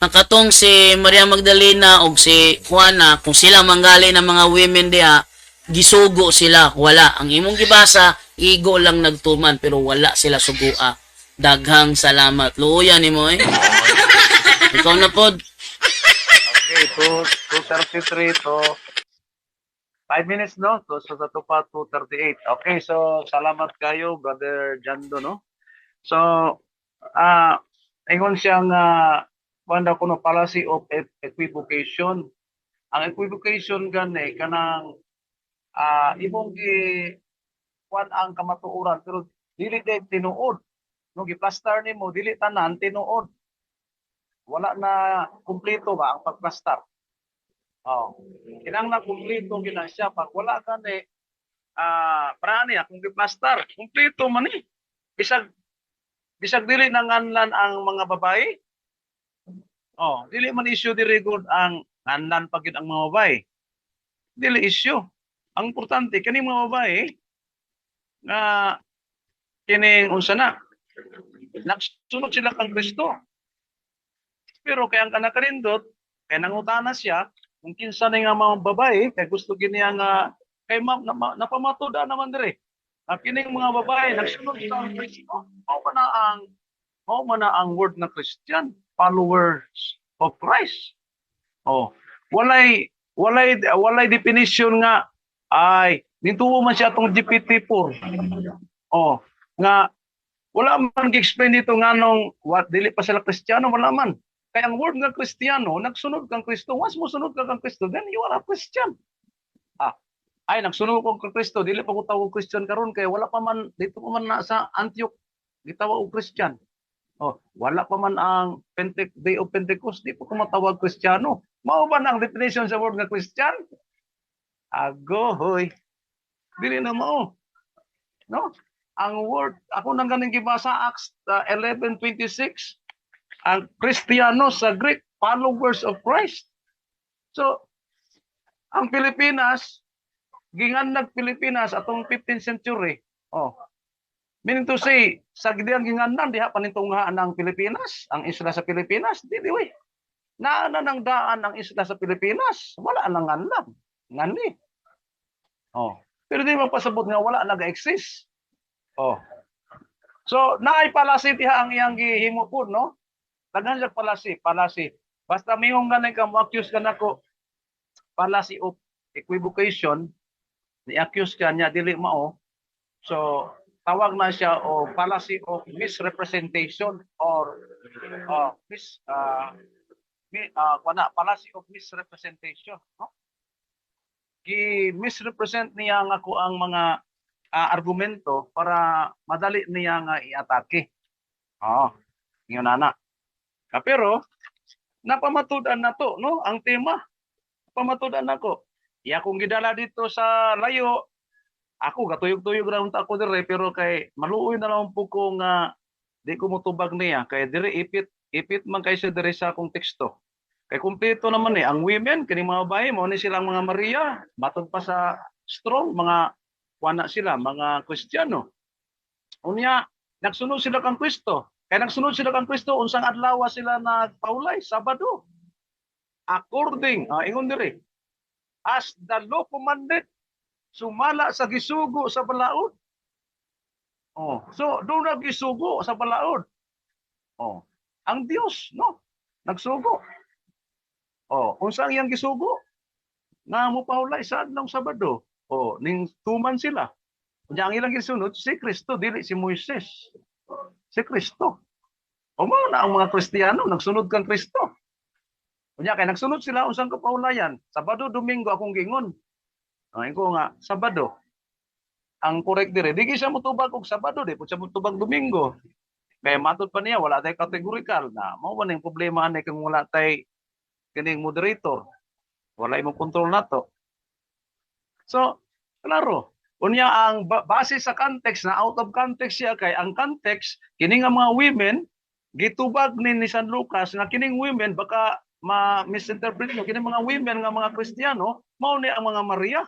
Nakatong si Maria Magdalena o si Juana, kung sila manggali ng mga women diha, gisugo sila. Wala. Ang imong gibasa, igo lang nagtuman, pero wala sila sugua. Daghang salamat. Luuyan nimo eh. Ikaw na pod. Okay, 2:33 to 5 minutes, no? So sa pa 2:38. Okay, so salamat kayo, Brother Jando, no? So, ingon siyang wanda kuno policy of equivocation. Ang equivocation gani kanang imong gi kuan ang kamatuoran pero dili day tinuod. No gi-plaster nimo dili tanan tinuod. Wala na kumpleto ba ang pag-plaster? Oh. Kinahanglan kumpleto gina siya pag wala gani prani akong gi-plaster, kumpleto man ni. Bisag dili nanganlan ang mga babae. Oh, dili man issue diri gud ang nganlan pagid ang mga babae. Dili issue. Ang importante kani mga babae nga kining unsa na nagsunod sila kang Kristo. Pero kay ang anak karindot kay nangutana siya kung kinsa na nga mga babae kay gusto gini nga kay napamatuda naman diri. Kining mga babae nagsunod sa Kristo. Mao man na ang word na Christian, followers of Christ. Oh, walay definition nga ay nintuo man siya tong GPT-4. Oh, nga wala man gi-explain dito nganong what dili pa sila Kristiyano, wala man. Kaya ang word nga Kristiyano, nagsunod kang Kristo. Once mo sunod ka kang Kristo, then you are a Christian. Ay nagsunod ko kang Kristo, dili pa ko tawag Christian karon kay wala pa man dito pa man na sa Antioch gitawag og Christian. Oh, wala pa man ang Day of Pentecost, di pa ko matawag Kristiyano. Mao ba ang definition sa word nga Christian? Agohoy. Dili na mao. No? Ang word, ako nang ganing gibasa Acts 11:26, ang Kristiyano sa Greek, followers of Christ. So, ang Pilipinas, ginganlag Pilipinas atong 15th century. Oh. Meaning to say, sa gidiyang ginganlan, diha panitunghaan ang Pilipinas, ang isla sa Pilipinas, di we. Naana nang daan ang isla sa Pilipinas, wala nang nganlan. Ngani. Oh. Pero di mapasabot nga wala nag-exist. Oh. So, naay palasi diha ang iyang gihimo po, no? Daghan siya palasi. Basta mayong ganay ka mo-accuse ka nako palasi of equivocation, ni-accuse ka niya, dili mao. So, tawag na siya o policy of misrepresentation or policy of misrepresentation, no? Gi-misrepresent niya nga ko ang mga argumento para madali niya nga i-atake. Oh, yun na. Pero napamatudan na to, no? Ang tema. Napamatudan nako. Iya kung gidala dito sa layo, ako gatuyog-tuyog ra unta ako dire pero kay maluoy na lang po ko nga di ko motubag niya kay dire ipit man kay sa dire sa akong teksto. Kay kumpleto naman ang women kini mga babae mo ni silang mga Maria, batod pa sa Strong mga wana sila mga Kristiyano. Unya nagsunod sila kang Kristo. Kay nagsunod sila kang Kristo unsang adlaw sila nagpaulay Sabado. According ingon dire as the law commanded, sumala sa gisugo sa balaod. Oh, so do na gisugo sa balaod. Oh, ang Dios, no? Nagsugo. Oh, unsang iyang gisugo? Nga mo paulay sa adlaw Sabado. Oh, ning tuman sila. Unya ang ilang gisunod si Kristo, dili si Moises. Si Kristo. O mao na ang mga Kristiyano nagsunod kang Kristo. Unya kay nagsunod sila unsang kapaulayan. Sabado, Domingo akong gingon. Ay ko nga, Sabado. Ang correct dire, di siya motubag og Sabado, di po siya motubag Domingo. Kaya matod pa niya, wala tay categorical na. Mao ba ning problema ani kung wala tay kining moderator. Wala imong kontrol nato. So, klaro. Unya ang base sa context na out of context siya kay ang context kini nga mga women gitubag ni San Lucas nga kining women baka ma-misinterpret mo kining mga women nga mga Kristiyano mao ni ang mga Maria.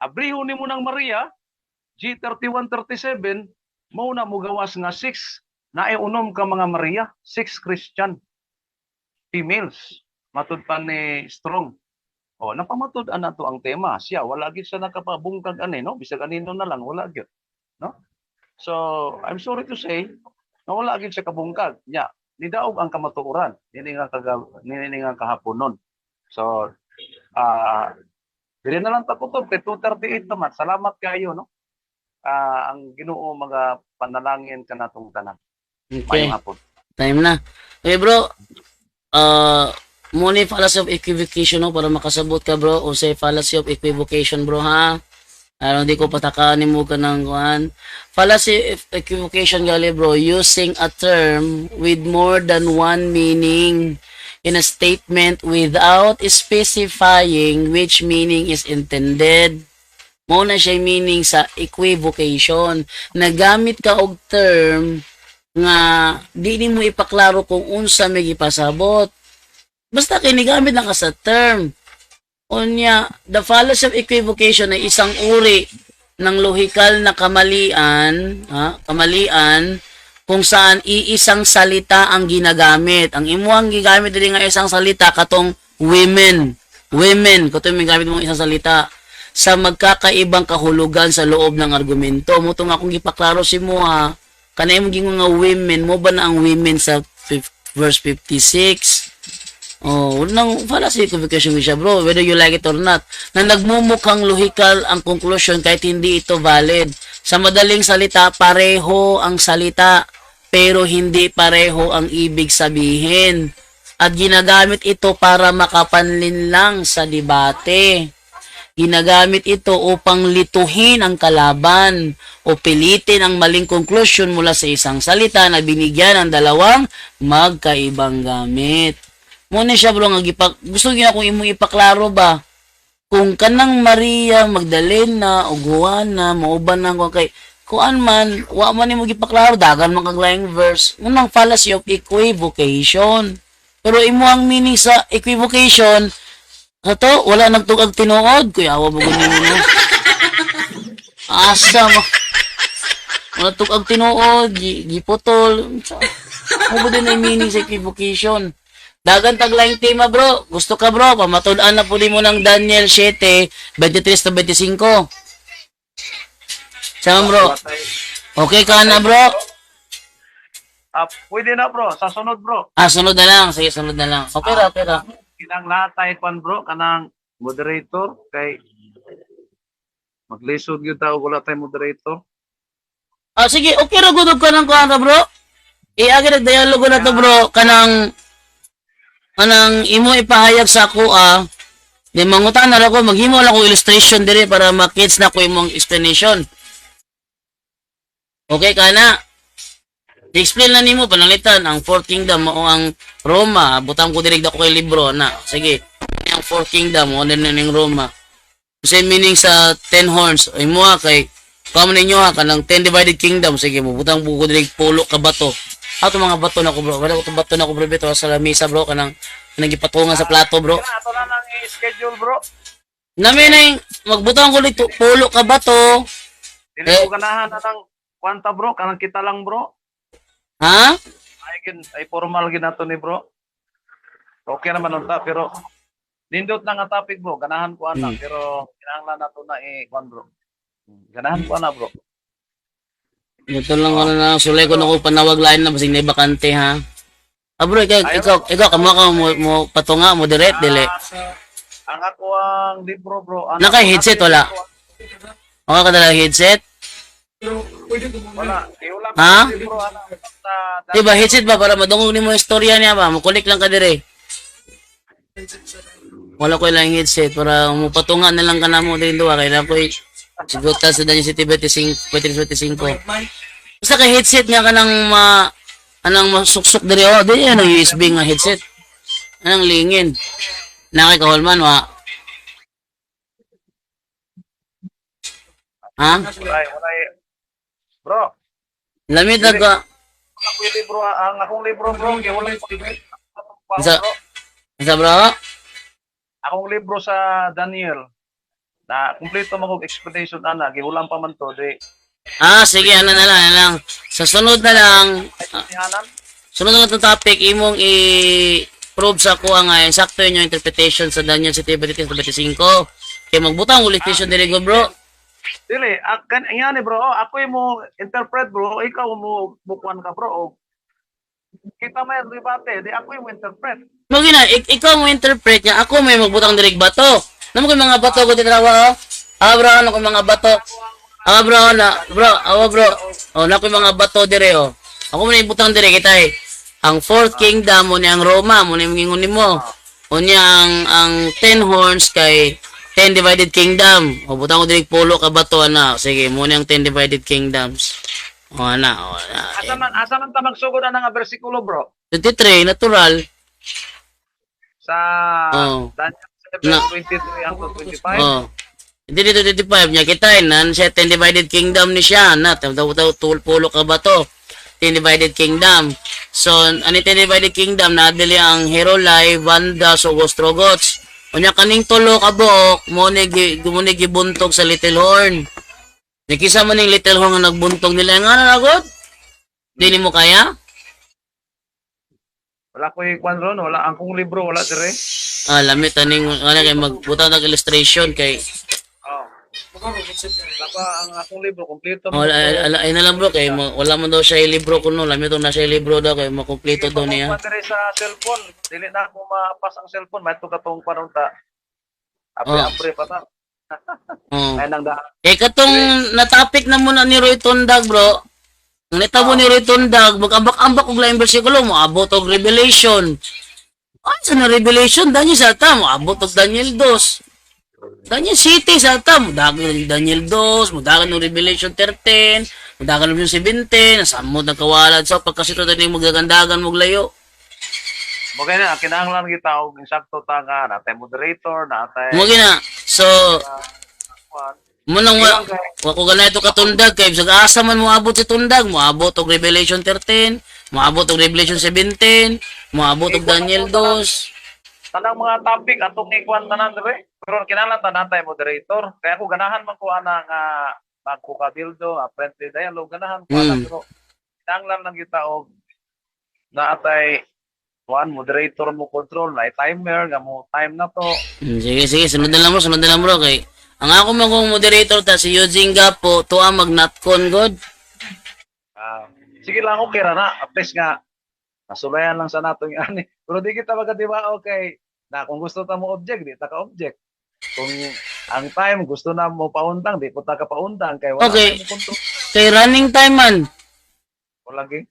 Abriho nimo ng Maria G3137 mao na mo gawas nga 6 na unom ka mga Maria, 6 Christian females matud pa ni Strong. Oh, napamatud ana to ang tema. Siya wala gyud siya nakapabungkag ani no, bisag anino na lang wala gyud, no? So, I'm sorry to say, na wala gyud siya kabungkag. Nya, nidaog ang kamatuoran. Nini nga kahaponon. So, dili na lang ta kutob kay 2:38 naman. Salamat kayo no. Ang Ginoo mga panalangin kanatong tanan. Okay. Mayong hapon. Time na. Okay, bro. Muna yung fallacy of equivocation, no? Para makasabot ka, bro. O say fallacy of equivocation, bro, ha? Hindi ko patakaan mo ka ng kuhan. Fallacy of equivocation, gali, bro. Using a term with more than one meaning in a statement without specifying which meaning is intended. Muna siya meaning sa equivocation. Nagamit ka og term nga di mo ipaklaro kung unsa may ipasabot. Basta kinigamit lang ka sa term. Unya, the fallacy of equivocation ay isang uri ng lohikal na kamalian, kung saan iisang salita ang ginagamit. Ang imuang gigamit din nga isang salita katong women, katong may gamit mo isang salita sa magkakaibang kahulugan sa loob ng argumento. Mo to nga kung gipaklaro si mo ha, kanay mo gingon nga women, mo ba na ang women sa verse 56? Oh, nang fallacy equivocation siya, bro, whether you like it or not. Na nagmumukhang lohikal ang conclusion kahit hindi ito valid. Sa madaling salita, pareho ang salita, pero hindi pareho ang ibig sabihin. At ginagamit ito para makapanlin lang sa debate. Ginagamit ito upang lituhin ang kalaban o pilitin ang maling conclusion mula sa isang salita na binigyan ng dalawang magkaibang gamit. Muna siya, bro, gusto niya kung imong ipaklaro ba kung kanang Maria Magdalena o Juana mauban na ko kay kuan man wa man nimo gipaklaro dagan man kag laing verse unang fallacy of equivocation. Pero imo ang meaning sa equivocation ato wala nagtugag tinuod kuya awa mo gani mo asa mo wala tugag tinuod giputol mo din ang meaning sa equivocation. Dagan taglaing tema, bro. Gusto ka, bro? Pamatud-an na po din mo ng Daniel 7, 23-25. Sama, bro. Okay ka na, bro? Pwede na, bro. Sa sunod, bro. Sunod na lang. Sige, sunod na lang. Okay ra, okay ra. Kinang latay pan, bro, kanang moderator kay maglisod gyud ta og wala tay moderator. Sige, okay ra gud ka nang kuan, bro. Agi nag-dialogo na to, bro, kanang imo ipahayag sa ako di mangutan na ako maghimo lang ko illustration dire para makits na ko imong explanation. Okay ka na? I-explain na nimo panalitan ang Fourth Kingdom o ang Roma. Butang ko direct ako kay libro na. Sige. Ang Fourth Kingdom o din ning Roma. Kasi meaning sa 10 horns imo kay kamo ninyo kanang 10 divided kingdom. Sige mo butang ko direct pulo ka bato. Ato mga bato na ko, bro. Wala ko bato na ko, bro. Bito sa lamisa, bro. Kanang gipatungan sa plato, bro. Ato na lang i-schedule, bro. Nami na yung magbutang ko dito. Pulo ka bato. Dili ko ganahan na ng kwanta, bro. Kanang kita lang, bro. Ha? Ay formal ginato ni, bro. Okay naman unta, pero nindot na nga topic, bro. Ganahan ko ana, pero kinahanglan nato na i-kwan, bro. Ganahan ko ana, bro. Ito lang na sulay ko na ko panawag lain na basing na bakante ha. Bro, ikaw kamo ka mo patunga mo direct dili. Ang ako ang libro, bro. Naka headset wala. Wala ka dala headset? Wala. Ha? Diba headset ba para madungog nimo istorya niya ba? Mo-connect lang ka dire. Wala ko lang headset para mupatungan na lang ka na mo din duwa kaya ko sigutan sa Daniel City 25, 25. Basta ka headset nga ka nang anang masuksok diri oh, di yan ang USB nga headset. Anang lingin. Nakay kahulman wa. Ha? Walay. Bro, Lamit na ka. ako yung libro, ang akong libro bro, kaya walay pag-ibig. Sa sa bro? Akong libro sa Daniel, na kumpleto mo kong explanation ana, gihulang pa man to, di, Sige, ano na lang, ano lang. Sa sunod na lang, ihanan. sunod na lang itong topic, imong i-prove sa kuha nga, sakto yun yung interpretation sa Daniel City 25. Kaya magbutang ulit question diri go bro. Dili, yan bro, ako yung mo interpret bro, ikaw mo bukuan ka bro, kita may debate, di ako yung mo interpret. Mo gina, ikaw mo interpret niya, ako may magbutang diri bato. Namo ko yung mga bato ko titrawa oh. Bro, ano ko mga bato? Bro, bro. Oh, na ko yung mga bato dire oh. Ako mo na ibutang dire kita eh. Ang fourth kingdom mo ni ang Roma, mo na ingon nimo. Unya ang 10 horns kay 10 divided kingdom. O butang ko dire pulo ka bato ana. Sige, mo ni ang 10 divided kingdoms. O ana, o ana. Asa man ta magsugod na nga bersikulo bro? 23 natural. Sa Oh. Daniel Na- 23 hangtod 25. Oh. Hindi dito 25 niya kita nan siya 10 divided kingdom ni siya na taw pulo ka bato. 10 divided kingdom. So, ani 10 divided kingdom na dili ang Herolai, Vanda, Sogostrogots. Unya kaning tulo ka buok mo ni gibuntog sa Little Horn. Nakisa man ning Little Horn nga nagbuntog nila nga nagot. Di mo kaya? Wala ko ikwan ron, wala ang kong libro, wala dire. Lamit aning ano kay magbutang ng illustration kay Oh. Wala pa ang akong libro kompleto. ay na lang bro kay wala man daw siya libro kuno lamit na siya libro daw kay makumpleto daw niya. Kung dire sa cellphone, dili na ako mapas ang cellphone, may to katong paron ta. Oh. Apre pa ta. Oh. Ay nang da. Katong na-topic na muna ni Roy Tundag, bro. Ang nitabo ni Roy Tundag, mag-ambak-ambak og laing bersikulo mo, abot og Revelation. Ano sa na Revelation? Daniel sa atam, abot og Daniel 2. Daniel City sa atam, mudagan ng Daniel 2, mudagan ng Revelation 13, mudagan ng 17, nasamod ng kawalad. So, pagkasito tayo magagandagan mong layo. Mo kaya na kinahanglan kita og insakto ta nga natay moderator, natay Mo gina. So, kwan. munang wa ko ganay to katundag kay sa asa man moabot si tundag, moabot og Revelation 13, moabot og Revelation 17, moabot og Daniel 2. Tanang mga topic atong ikwan tanan dire. Pero kinahanglan ta natay moderator. Kaya ako ganahan man ko ana nga magkukabildo, friendly dialogue ganahan ko ana pero kinahanglan lang kita og naatay one moderator mo control na timer nga mo time na to. Sige, sunod na lang bro kay ang ako man kong moderator ta si Eugene Gapo tuwa magnatcon god. Sige lang okay ra na at least nga nasulayan lang sa natong ani. Pero di kita magadiwa okay na kung gusto ta mo object di ta ka object. Kung ang time gusto na mo pauntang di ko ta ka pauntang kay wala Okay. mo kontrol. Kay running time man. Wala gi.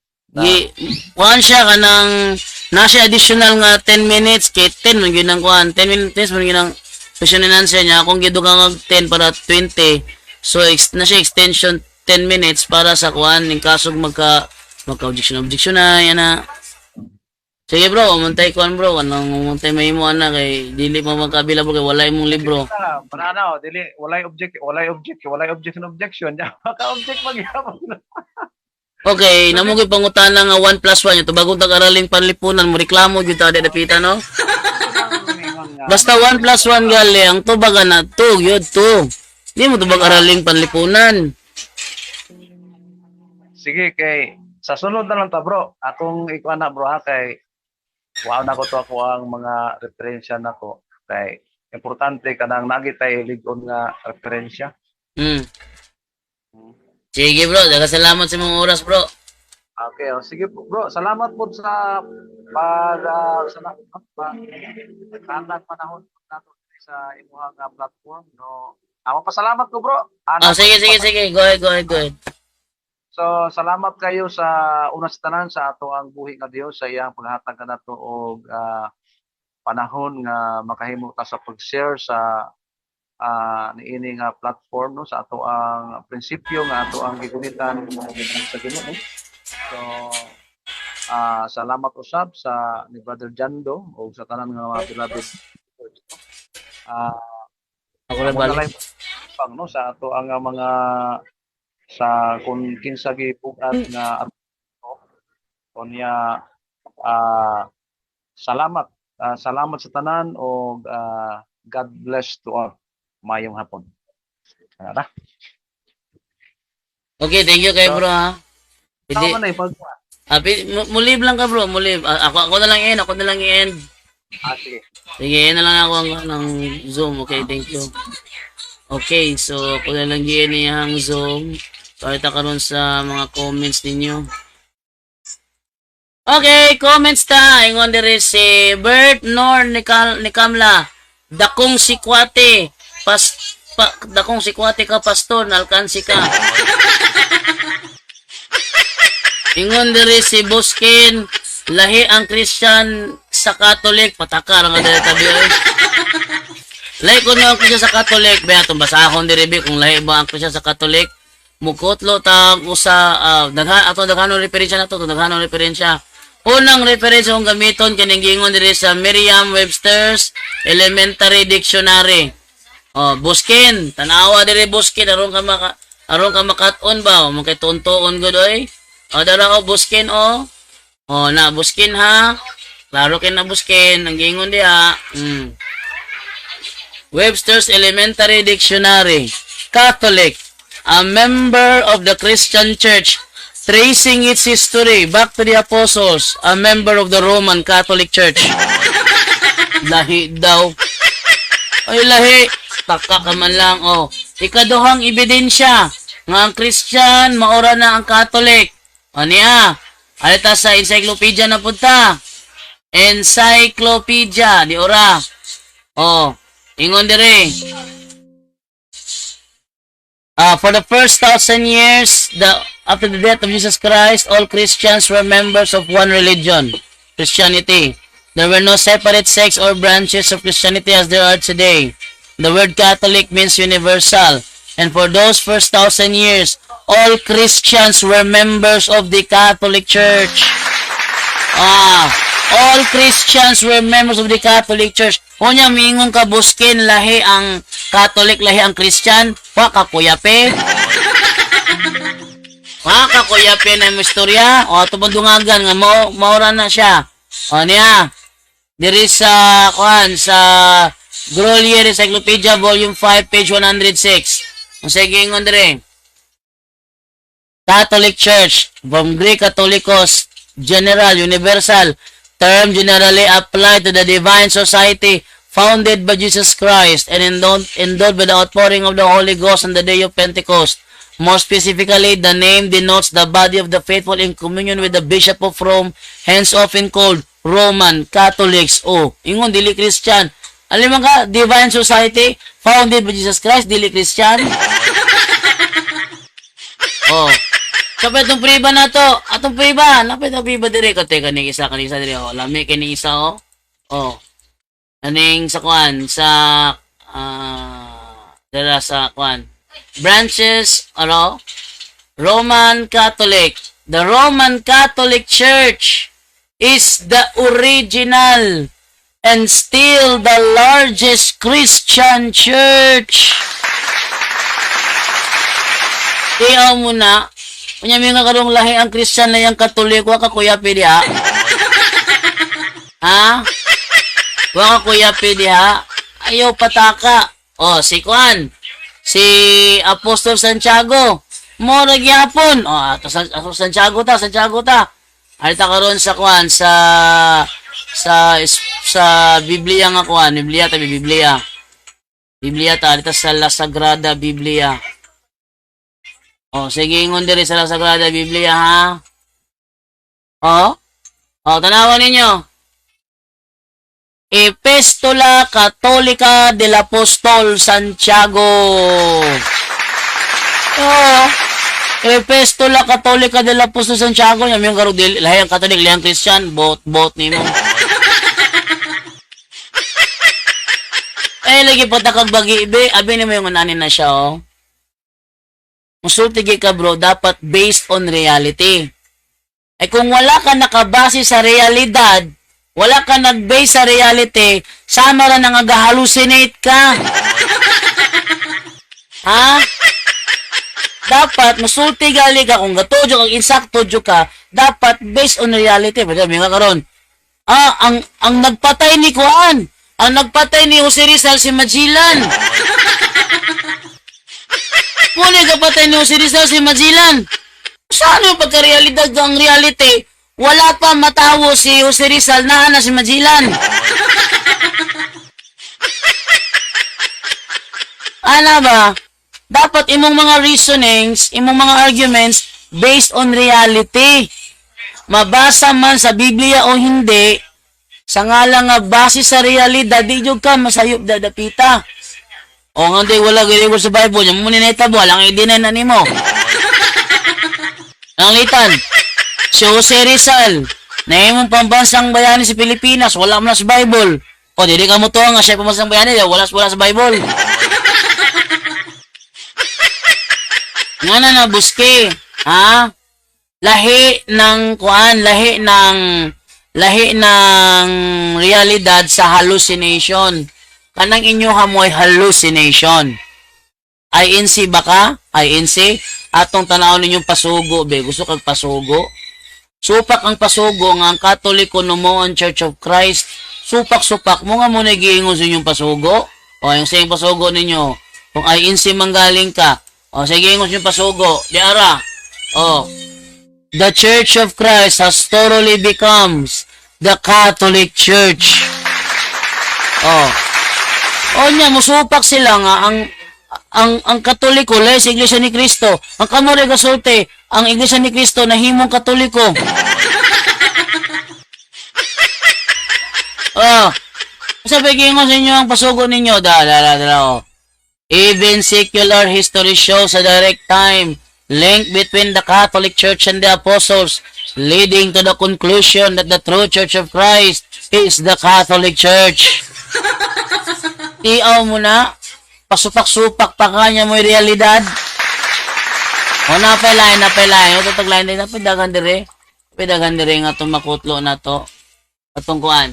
Kuhan siya kanang nasa additional nga 10 minutes kay 10 man gyud ang kuhan 10 minutes man gyud ang question and answer niya kung gidugang og 10 para 20 so na siya extension 10 minutes para sa kuhan ning kasog magka objection na yan na. Sige bro, umantay kuhan bro, anong umantay may mo ana kay dili mo magkabila bro kay wala imong libro. Mananaw dili walay objection. Ya ka object magyapon. Okay, namugi pangutana nga 1 plus 1 ito bagong tag-araling panlipunan mo reklamo gyud ta dapita no. Basta 1 plus 1 gali ang tubaga na 2 yun 2. Di mo tubag araling panlipunan. Sige kay sa sunod na lang ta bro. Akong ikuan na bro ha kay wow na ko to ako ang mga referensya nako kay importante kanang nagitay ligon nga referensya. Sige bro, salamat sa mga oras bro. Okay, sige po bro. Salamat po sa pagkanang panahon nato sa imuhang platform no. Ako pasalamat ko bro. Sige. Go ahead. So, salamat kayo sa una sa tanan sa ato ang buhi nga Dios sa iyang paghatag kanato og panahon nga makahimo ta sa pag-share sa niini nga platform no sa ato ang prinsipyo nga ato ang gigunitan sa Ginoo. So salamat usab sa ni Brother Jando o sa tanan nga mga beloved. Ako lang Amo na balik. lang pang no sa ato ang mga sa kung kinsa gipugat nga kunya salamat salamat sa tanan o God bless to all. Mayong hapon. Tara. Okay, thank you kay bro ha. Pwede, Tama na pag mulib lang ka bro, mulib. Ako na lang i-end, ako na lang i-end. sige. Sige, end na lang ako ng Zoom. Okay, thank you. Okay, so ako na lang i-end niyang Zoom. Pakita ka ron sa mga comments ninyo. Okay, comments ta. Ingon diri si Bert Nor ni Kamla. Dakong si Kwate. Dakong si Kwate ka pastor, nalkansi ka. Ingon diri si Boskin, lahi ang Christian sa Catholic, patakar nga diri tabi oy. Lahi ko na ang Christian sa Catholic, ba atong basahon diri bi kung lahi ba ang Christian sa Catholic. Mukotlo ta usa daghanong referensya nato, daghanong referensya. Unang referensya kung gamiton kining gingon diri sa Merriam-Webster's Elementary Dictionary. Buskin, tanawa diri buskin aron ka makat-on ba, mo kay tuntuon gud oy. Dara ko buskin na buskin ha. Klaro kin na buskin ang gingon diha. Webster's Elementary Dictionary. Catholic, a member of the Christian Church, tracing its history back to the apostles, a member of the Roman Catholic Church. Lahi daw. Ay lahi. Taka ka man lang, Ikaduhang ebidensya nga ang Christian maura na ang Catholic. Niya, alita sa encyclopedia na punta. Encyclopedia, di ora. Ingon dire. For the first 1,000 years, after the death of Jesus Christ, all Christians were members of one religion, Christianity. There were no separate sects or branches of Christianity as there are today. The word Catholic means universal. And for those first 1,000 years, all Christians were members of the Catholic Church. All Christians were members of the Catholic Church. Kunya, mingon ka buskin, lahi ang Catholic, lahi ang Christian. Kakuyape. Kakuyape na yung istorya. Ito ba dungagan nga, maura na siya. Niya, diri sa Grolier Encyclopedia, Volume 5, page 106. Ang sige dire. Catholic Church, from Greek Catholicos, general, universal, term generally applied to the divine society founded by Jesus Christ and endowed by the outpouring of the Holy Ghost on the day of Pentecost. More specifically, the name denotes the body of the faithful in communion with the Bishop of Rome, hence often called Roman Catholics. Ingon, dili Christian. Alam mo ka, Divine Society, founded by Jesus Christ, dili Christian. Kapag itong priba na to, atong priba, napit ang priba dire, kate kaning isa dire, lami kaning isa, aning sa kwan, dira sa kwan, branches, Roman Catholic. The Roman Catholic Church is the original and still the largest Christian church. Iyaw mo na, kunya may nga karong lahi ang Christian na yung Katoliko, kuya pidi ha? Waka kuya pidi ha? Ayaw pataka. Si Kwan, si Apostol Santiago, mo nagyapon. Santiago ta. Alita karon sa Kwan, sa Biblia nga kuan, Biblia ta dito sa La Sagrada Biblia. Sige ingon diri sa La Sagrada Biblia ha. Tanawan ninyo. Epistola Católica del Apostol Santiago. Epistola Católica del Apostol Santiago, yung karong lahayang Catholic, lahayang Christian, both nimo. lagi patakag bagi ibe. Abi na mo yung unanin na siya, oh. Musulti ka, bro, dapat based on reality. Kung wala ka nakabase sa realidad, wala ka nag-base sa reality, sama ra nga ga-hallucinate ka. Ha? Dapat, musulti gali ka, kung gatojo kang insakto ka, dapat based on reality. Pero may nga karon, ang nagpatay ni Kuan, ang nagpatay ni Jose Rizal si Magellan. Muna kapatay ni Jose Rizal si Magellan. Saan yung pagka-realidad ang reality? Wala pa matawo si Jose Rizal na si Magellan. Ana ba? Dapat imong mga reasonings, imong mga arguments based on reality. Mabasa man sa Biblia o hindi, sa ngalan nga base sa realidad, di jud ka masayop dadapita. O nga di wala gili ko sa Bible, yung muna naitabo, lang i-deny na nimo. Nanglitan, si Jose Rizal, na imong pambansang bayani sa Pilipinas, wala mo na sa Bible. O, di ka mo to nga siya pambansang bayani, wala sa Bible. Nga na buske, ha? Lahi ng kuan, lahi ng realidad sa hallucination. Kanang inyo hamoy hallucination. INC ba ka? INC? Atong tanaw ninyong pasugo, be. Gusto kag pasugo? Supak ang pasugo nga ang Katoliko Nomoan Church of Christ. Supak-supak mo nga muna giingon sa inyong pasugo. O, yung sa inyong pasugo ninyo. Kung INC manggaling ka. O, sige ingon sa inyong pasugo. Di ara. O, the Church of Christ has thoroughly becomes the Catholic Church. O niya, musupak sila nga ang Katoliko, lay sa Iglesia ni Cristo. Ang kamore gasolte, ang Iglesia ni Cristo nahimong Katoliko. Sabi gingon sa inyo ang pasugo ninyo, dala. Even secular history shows a direct time link between the Catholic Church and the Apostles, leading to the conclusion that the true Church of Christ is the Catholic Church. Tiaw mo na, pasupak-supak pa kanya mo yung realidad. O, napay-lain. O, tatag-lain din, napidagan dire nga itong makutlo na to. Atong kuan.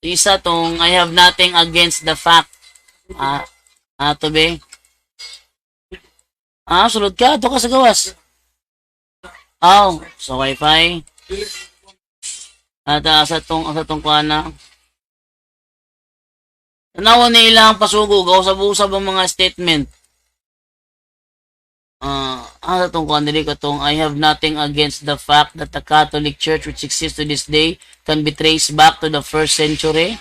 Isa tong, I have nothing against the fact. To be. Sulod ka, ito ka sa gawas. Sa wifi. At sa tong kuan na. Tanawan nila ang pasugo, usab-usab ang mga statement. Itong kuandili ko itong, I have nothing against the fact that the Catholic Church which exists to this day can be traced back to the 1st century.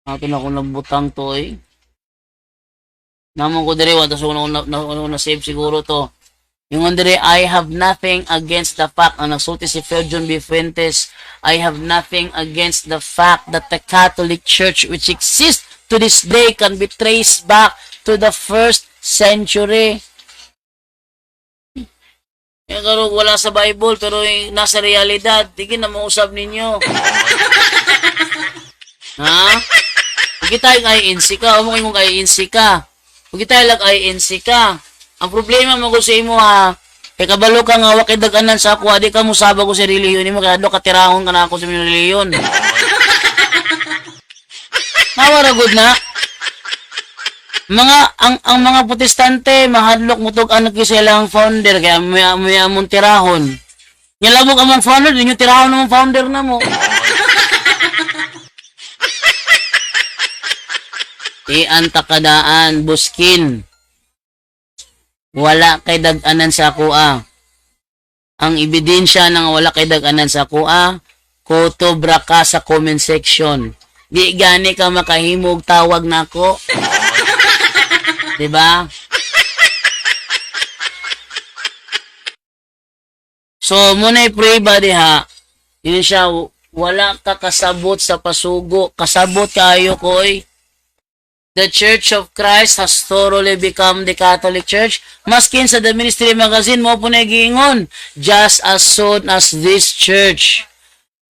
Ito na kung nabutang to eh. Naman ko diri, tapos na save siguro to. Yung andere, I have nothing against the fact, ang nagsulti si John B. Fuentes, I have nothing against the fact that the Catholic Church which exists to this day can be traced back to the 1st century. Karo wala sa Bible, pero nasa realidad, tigin na mausap ninyo. Ha? Huwag tayo INC ka, huwag mong INC ka. Huwag tayo INC ka. Ang problema mo ko sa imo ha, kay kabalo ka nga wakay daganan sa ako, di ka mo saba ko sa reliyon mo, kaya do katirahon ka na ako sa reliyon. Nawaragod na. Ang mga protestante, mahadlok mo tog anak silang founder, kaya may among tirahon. Nyalabog among founder, di nyo tirahon namang founder na mo. Iantakadaan, buskin. Wala kay dag-anan sa kuha. Ang ebidensya ng wala kay dag-anan sa kuha, kotobra ka sa comment section. Di gani ka makahimog tawag nako. Diba? So, muna pray ba diha? Yun siya, wala ka kasabot sa pasugo. Kasabot kayo, koy. the Church of Christ has thoroughly become the Catholic Church. Maskin sa The Ministry Magazine mo po nagiingon, just as soon as this church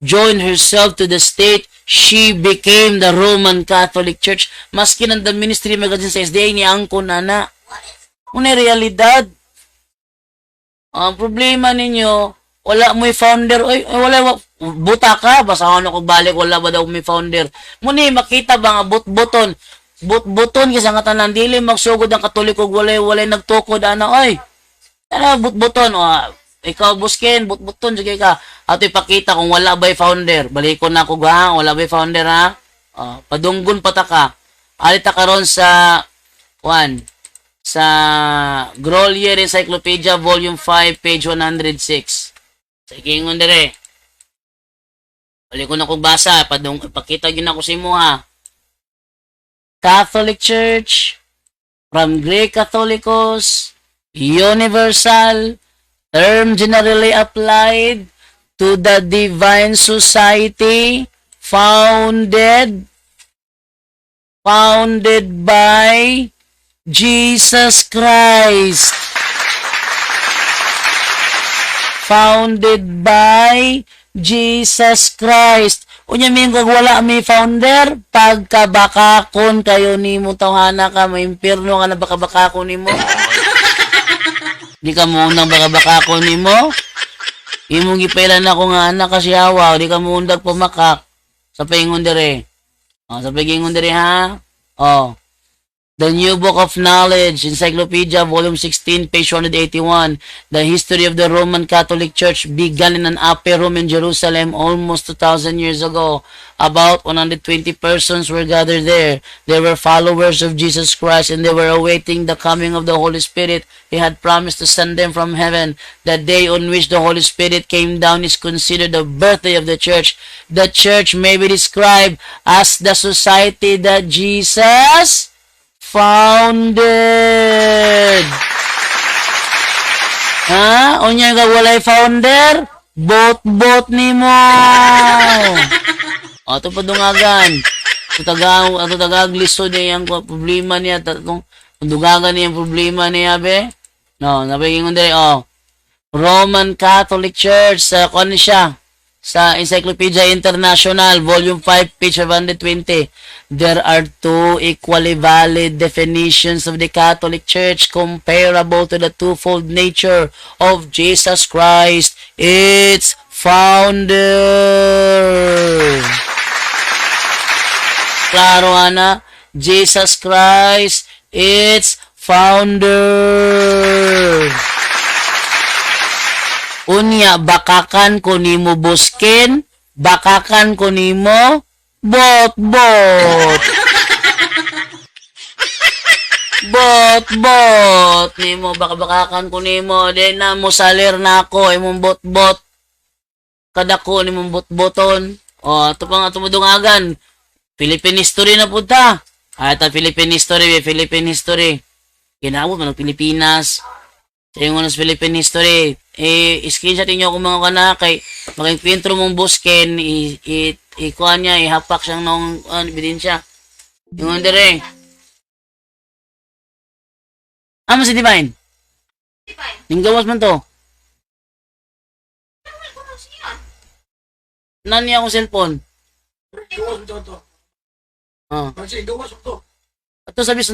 joined herself to the state, she became the Roman Catholic Church. Maskin ang The Ministry Magazine sa SDA ni angkon na. Una realidad. Ang problema ninyo, wala mo'y founder. Oy, wala, buta ka. Basahon ako balik, wala ba daw may founder. Muni, makita ba nga buton buton kasi nga tanan dili magsugod ang Katoliko walay nagtukod ana oy. Ano buton ikaw buskin buton sige ka. Ato ipakita kung wala bay founder. Balikon na ko ha, wala bay founder ha. Padunggon pataka. Alita karon sa sa Grolier Encyclopedia Volume 5 page 106. Sige ngon dire. Balikon na ko basa pakita gyud na ko sa imo ha. Catholic Church, from Greek Catholicos, universal, term generally applied to the divine society founded by Jesus Christ. Founded by Jesus Christ. Unya min kag wala may founder, pagkabakakon kayo nimo tawhana ka, may impierno nga na bakabakakon nimo. Di ka mo unang bakabakakon nimo. Imong gipailan ako nga anak kasi hawa, di ka mo undag pumakak. Sa paingon dire. Sa paingon dire ha. The New Book of Knowledge, Encyclopedia, Volume 16, page 181. The history of the Roman Catholic Church began in an upper room in Jerusalem almost 2,000 years ago. About 120 persons were gathered there. They were followers of Jesus Christ and they were awaiting the coming of the Holy Spirit. He had promised to send them from heaven. The day on which the Holy Spirit came down is considered the birthday of the Church. The Church may be described as the society that Jesus founded. Unya nga walay founder, bot nimo. Ato padungagan. Ato tagag lisod niya yung problema niya. Dugagan niya yung problema niya, be. No, nabiging ko Roman Catholic Church, sa siya, sa Encyclopedia International, Volume 5, page 120. There are two equally valid definitions of the Catholic Church comparable to the twofold nature of Jesus Christ, its founder. Klaro ana, Jesus Christ, its founder. Unya, bakakan ko nimo buskin, bakakan ko nimo bot. Bot nimo bakakan ko nimo, di na mo salir na ako imong bot. Kada ko nimong bot-boton. Ito pa nga tumudungagan. Philippine history na po ta. Ito Philippine history. Ginawag man ng Pilipinas. Tingnan mo sa Philippine history. Screenshot niyo kung mga kana kay maging mong busken, ikuha niya, ihapak siyang nung ebidensya. Yung dire. Si Divine? Yung gawas man to? Nani akong cellphone? Gawas mo to. Kasi gawas mo to. Ato sabi.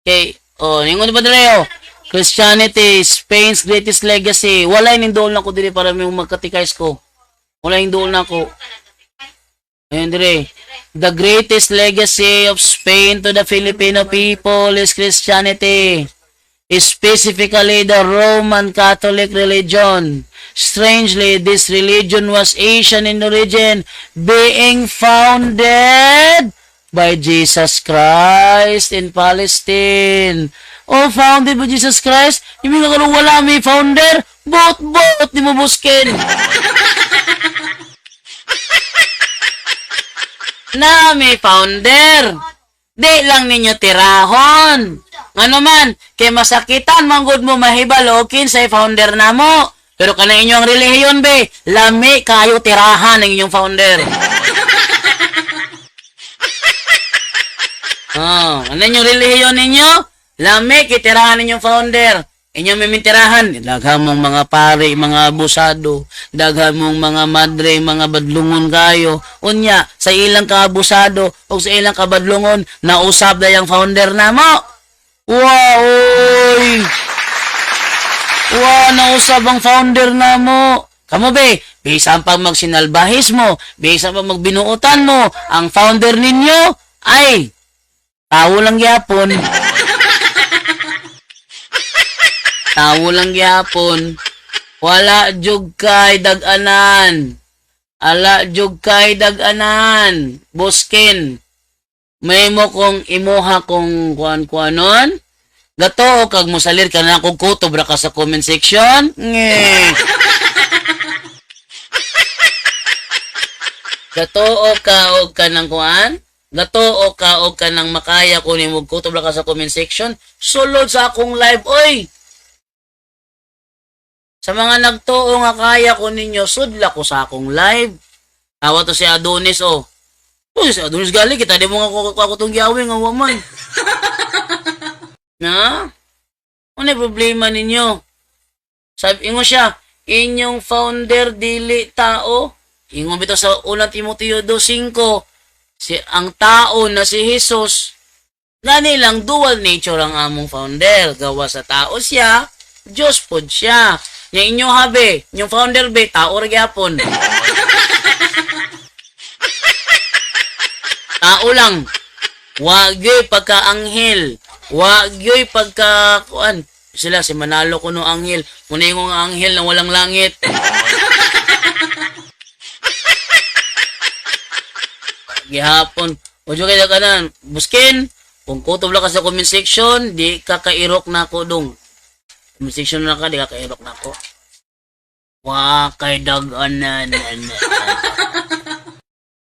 Okay. Ningon ba dire Christianity, Spain's greatest legacy. Wala nindol na ko dire para may magkatikais ko. Wala nindol na ko. Ayun dire. The greatest legacy of Spain to the Filipino people is Christianity. Specifically the Roman Catholic religion. Strangely, this religion was Asian in origin, being founded by Jesus Christ in Palestine. Founded by Jesus Christ? Yung mga kalong wala may founder? Bot, di mo buskin. Na may founder. Di lang ninyo tirahon. Ano man, kay masakitan, manggod mo mahibalokin sa founder na mo. Pero kana inyong relihiyon, be, lami kayo tirahan ng inyong founder. Ano yung relihiyon ninyo? Lami, kitirahan ninyong founder. Inyong mimintirahan. Daghang mong mga pare, mga abusado. Daghang mong mga madre, mga badlungon kayo. Unya, sa ilang kaabusado o sa ilang kabadlungon, nausap na yung founder na mo. Wow, oy! Wow, nausap ang founder na mo. Kamu be, bisan pag magsinalbahis mo, bisan pag magbinuutan mo, ang founder ninyo ay tao lang yapon. Tao lang yapon. Wala jug kay dag-anan. Ala jug kay dag-anan. Buskin. May mo kung imuha kung kuan-kuanon. Gato kag mosalir ka na kung kutob ra ka sa comment section. Nge. Gato og ka ng kuan. Gato og ka ng makaya kunin mo kutob ra ka sa comment section. Sulod sa akong live oy. Sa mga nagtuo nga kaya ko ninyo, sudla ko sa akong live. Tawa to si Adonis, oh. Oh, si Adonis gali, kita di mo nga ako itong giyawin, nga waman. Na? Ano yung problema ninyo? Sabi mo siya, inyong founder, dili tao. Ingon bito sa unang Timoteo 2:5, ang tao na si Jesus, gani lang dual nature ang among founder. Gawa sa tao siya, Diyos po siya. Yang inyo habe, yung founder be, tao ra gyapon. Tao lang. Wa gyoy pagka-anghel. Wa gyoy pagka-kuan. Sila si Manalo kuno anghel. Muna yung anghel na walang langit. Gihapon. Ojo kay kanan. Buskin. Kung kutob lang ka sa comment section, di ka kairok na ko dong. Comment section na ka, di ka kairok na ko. Kay dag-anan.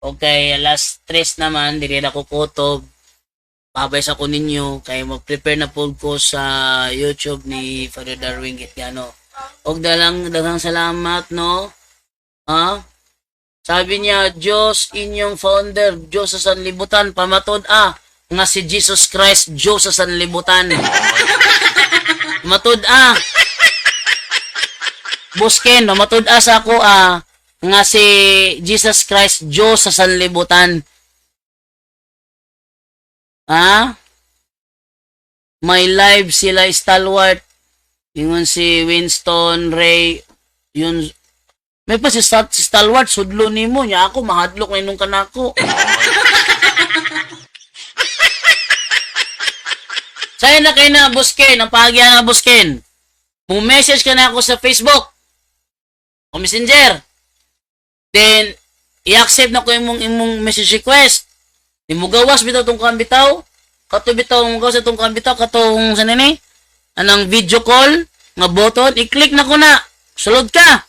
Okay, last stress naman, dili na ko kutob. Babay sa ko ninyo, kay mag-prepare na po ko sa YouTube ni Father Darwin Gitgano. Og dalang salamat, no? Ha? Sabi niya, Diyos inyong founder, Diyos sa sanlibutan, pamatod nga si Jesus Christ, Diyos sa sanlibutan. Matud Busken, matud sa ako nga si Jesus Christ, Diyos sa sanlibutan. May live sila stalwart. Yun si Winston Ray. Yun. May pa si stalwart. Sudlo ni mo. Nya ako, mahadlok na inong kanako. Sa'yo na kayo na, Busken. Ang pahagya na, Busken. Kung message ka na ako sa Facebook o Messenger, then, i-accept na ko imong message request. Imugawas bitaw tong kambitaw. Kato bitaw mo gawas itong kambitaw. Katong sa nini. Anang video call. Nga button. I-click na ko na. Sulod ka.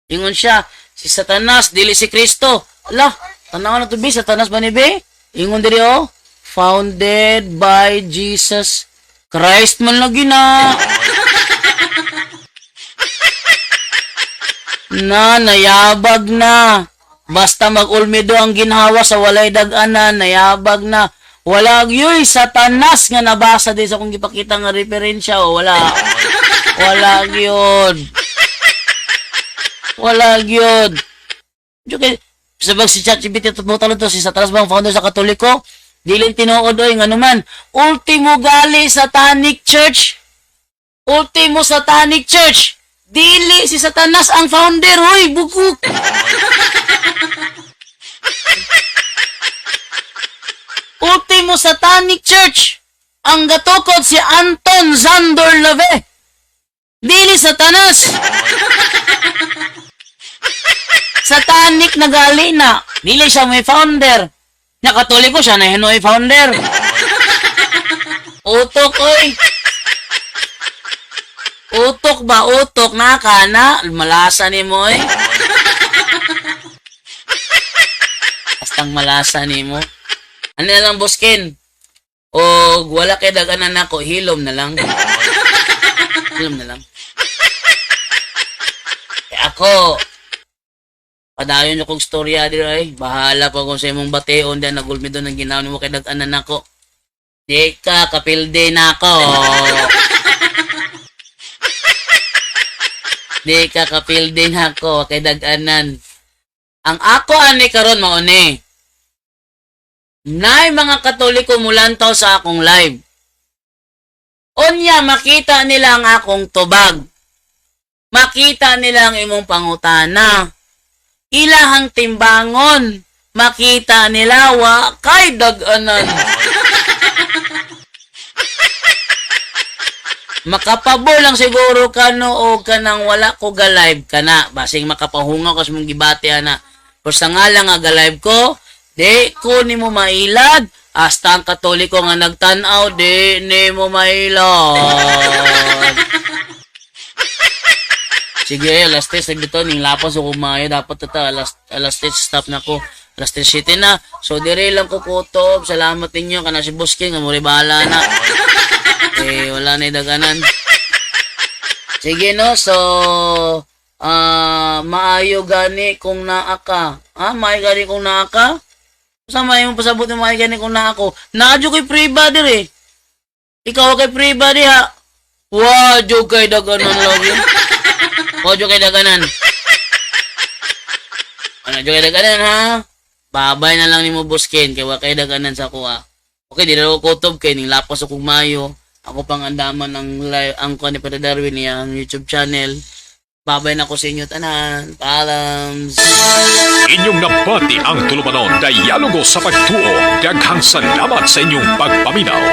Ingon siya. Si Satanas. Dili si Kristo. Ala. Tanaw na to be. Satanas ba ni be? Ingon diri oh. Founded by Jesus Christ man lagi na. Nayabag na. Basta mag-ulmido ang ginhawa sa walay dag-anan, nayabag na. Wala yoy, Satanas nga nabasa din sa kung gipakita nga referensya o wala. Wala gyud. Wala gyud. Okay. Sabag si ChatGPT at mo talon to si Satanas bang founder sa Katoliko? Dili tinuod oy nga naman. Ultimo gali Satanic Church. Ultimo Satanic Church. Dili si Satanas ang founder, hoy, bugok. Ultimo Satanic Church. Ang gatukod si Anton Zandor Lave. Dili Satanas. Satanic na gali na. Dili siya may founder. Nakatoliko siya na hinoy founder. Utok, oy. Utok ba? Utok na ka na. Malasa ni mo eh. Bastang malasa ni mo. Ano na lang, Busken? O wala kay daganan ako, hilom na lang. Hilom na lang. Eh ako, padayon nyo kong storya dito eh. Bahala pa kung sa imong bateon dyan, nagulmi doon ng ginawa mo kay daganan ako. Di ka, kapilde na ako. Di ka, kapilde na ako. Kay daganan. Ang ako ani karon mao ni. Nay mga Katoliko mulantaw sa akong live. Unya makita nila ang akong tubag. Makita nila ang imong pangutana. Ilahang timbangon. Makita nila wa kay daganan. Makapabo lang siguro ka no o kanang wala ko ga-live ka na. Basing makapahungaw kas mong gibati ana. Pero sa nga lang nga ga-live ko, di ko ni mo mailad. Hasta ang Katoliko nga nagtanaw, di ni mo mailad. Sige, alas 3 dito ning lapos o kumayo dapat ata alas 3 stop na ko. Alas 3 na. So dire lang ko kutob. Salamat ninyo kana si Busking nga mo bahala na. Wala na daganan. Sige no, so maayo gani kung naa ka. Maayo gani kung naa ka? Sama mo pasabot mo maayo gani kung naa ako. Naadyo kay free body re. Ikaw kay free body ha. Wadyo kay daganan lagi. Wadyo kay daganan. Ano kay daganan ha? Babay na lang nimo Buskin kay wa kay daganan sa kuha. Okay, di na ako kutob kay ning lapos akong mayo. Ako pang andaman ng live ang ko ni Padre Darwin niyang YouTube channel. Babay na ko sa inyo tanan. Paalam. Inyong nabati ang tulumanon, Dialogo sa Pagtuo. Daghang salamat sa inyong pagpaminaw.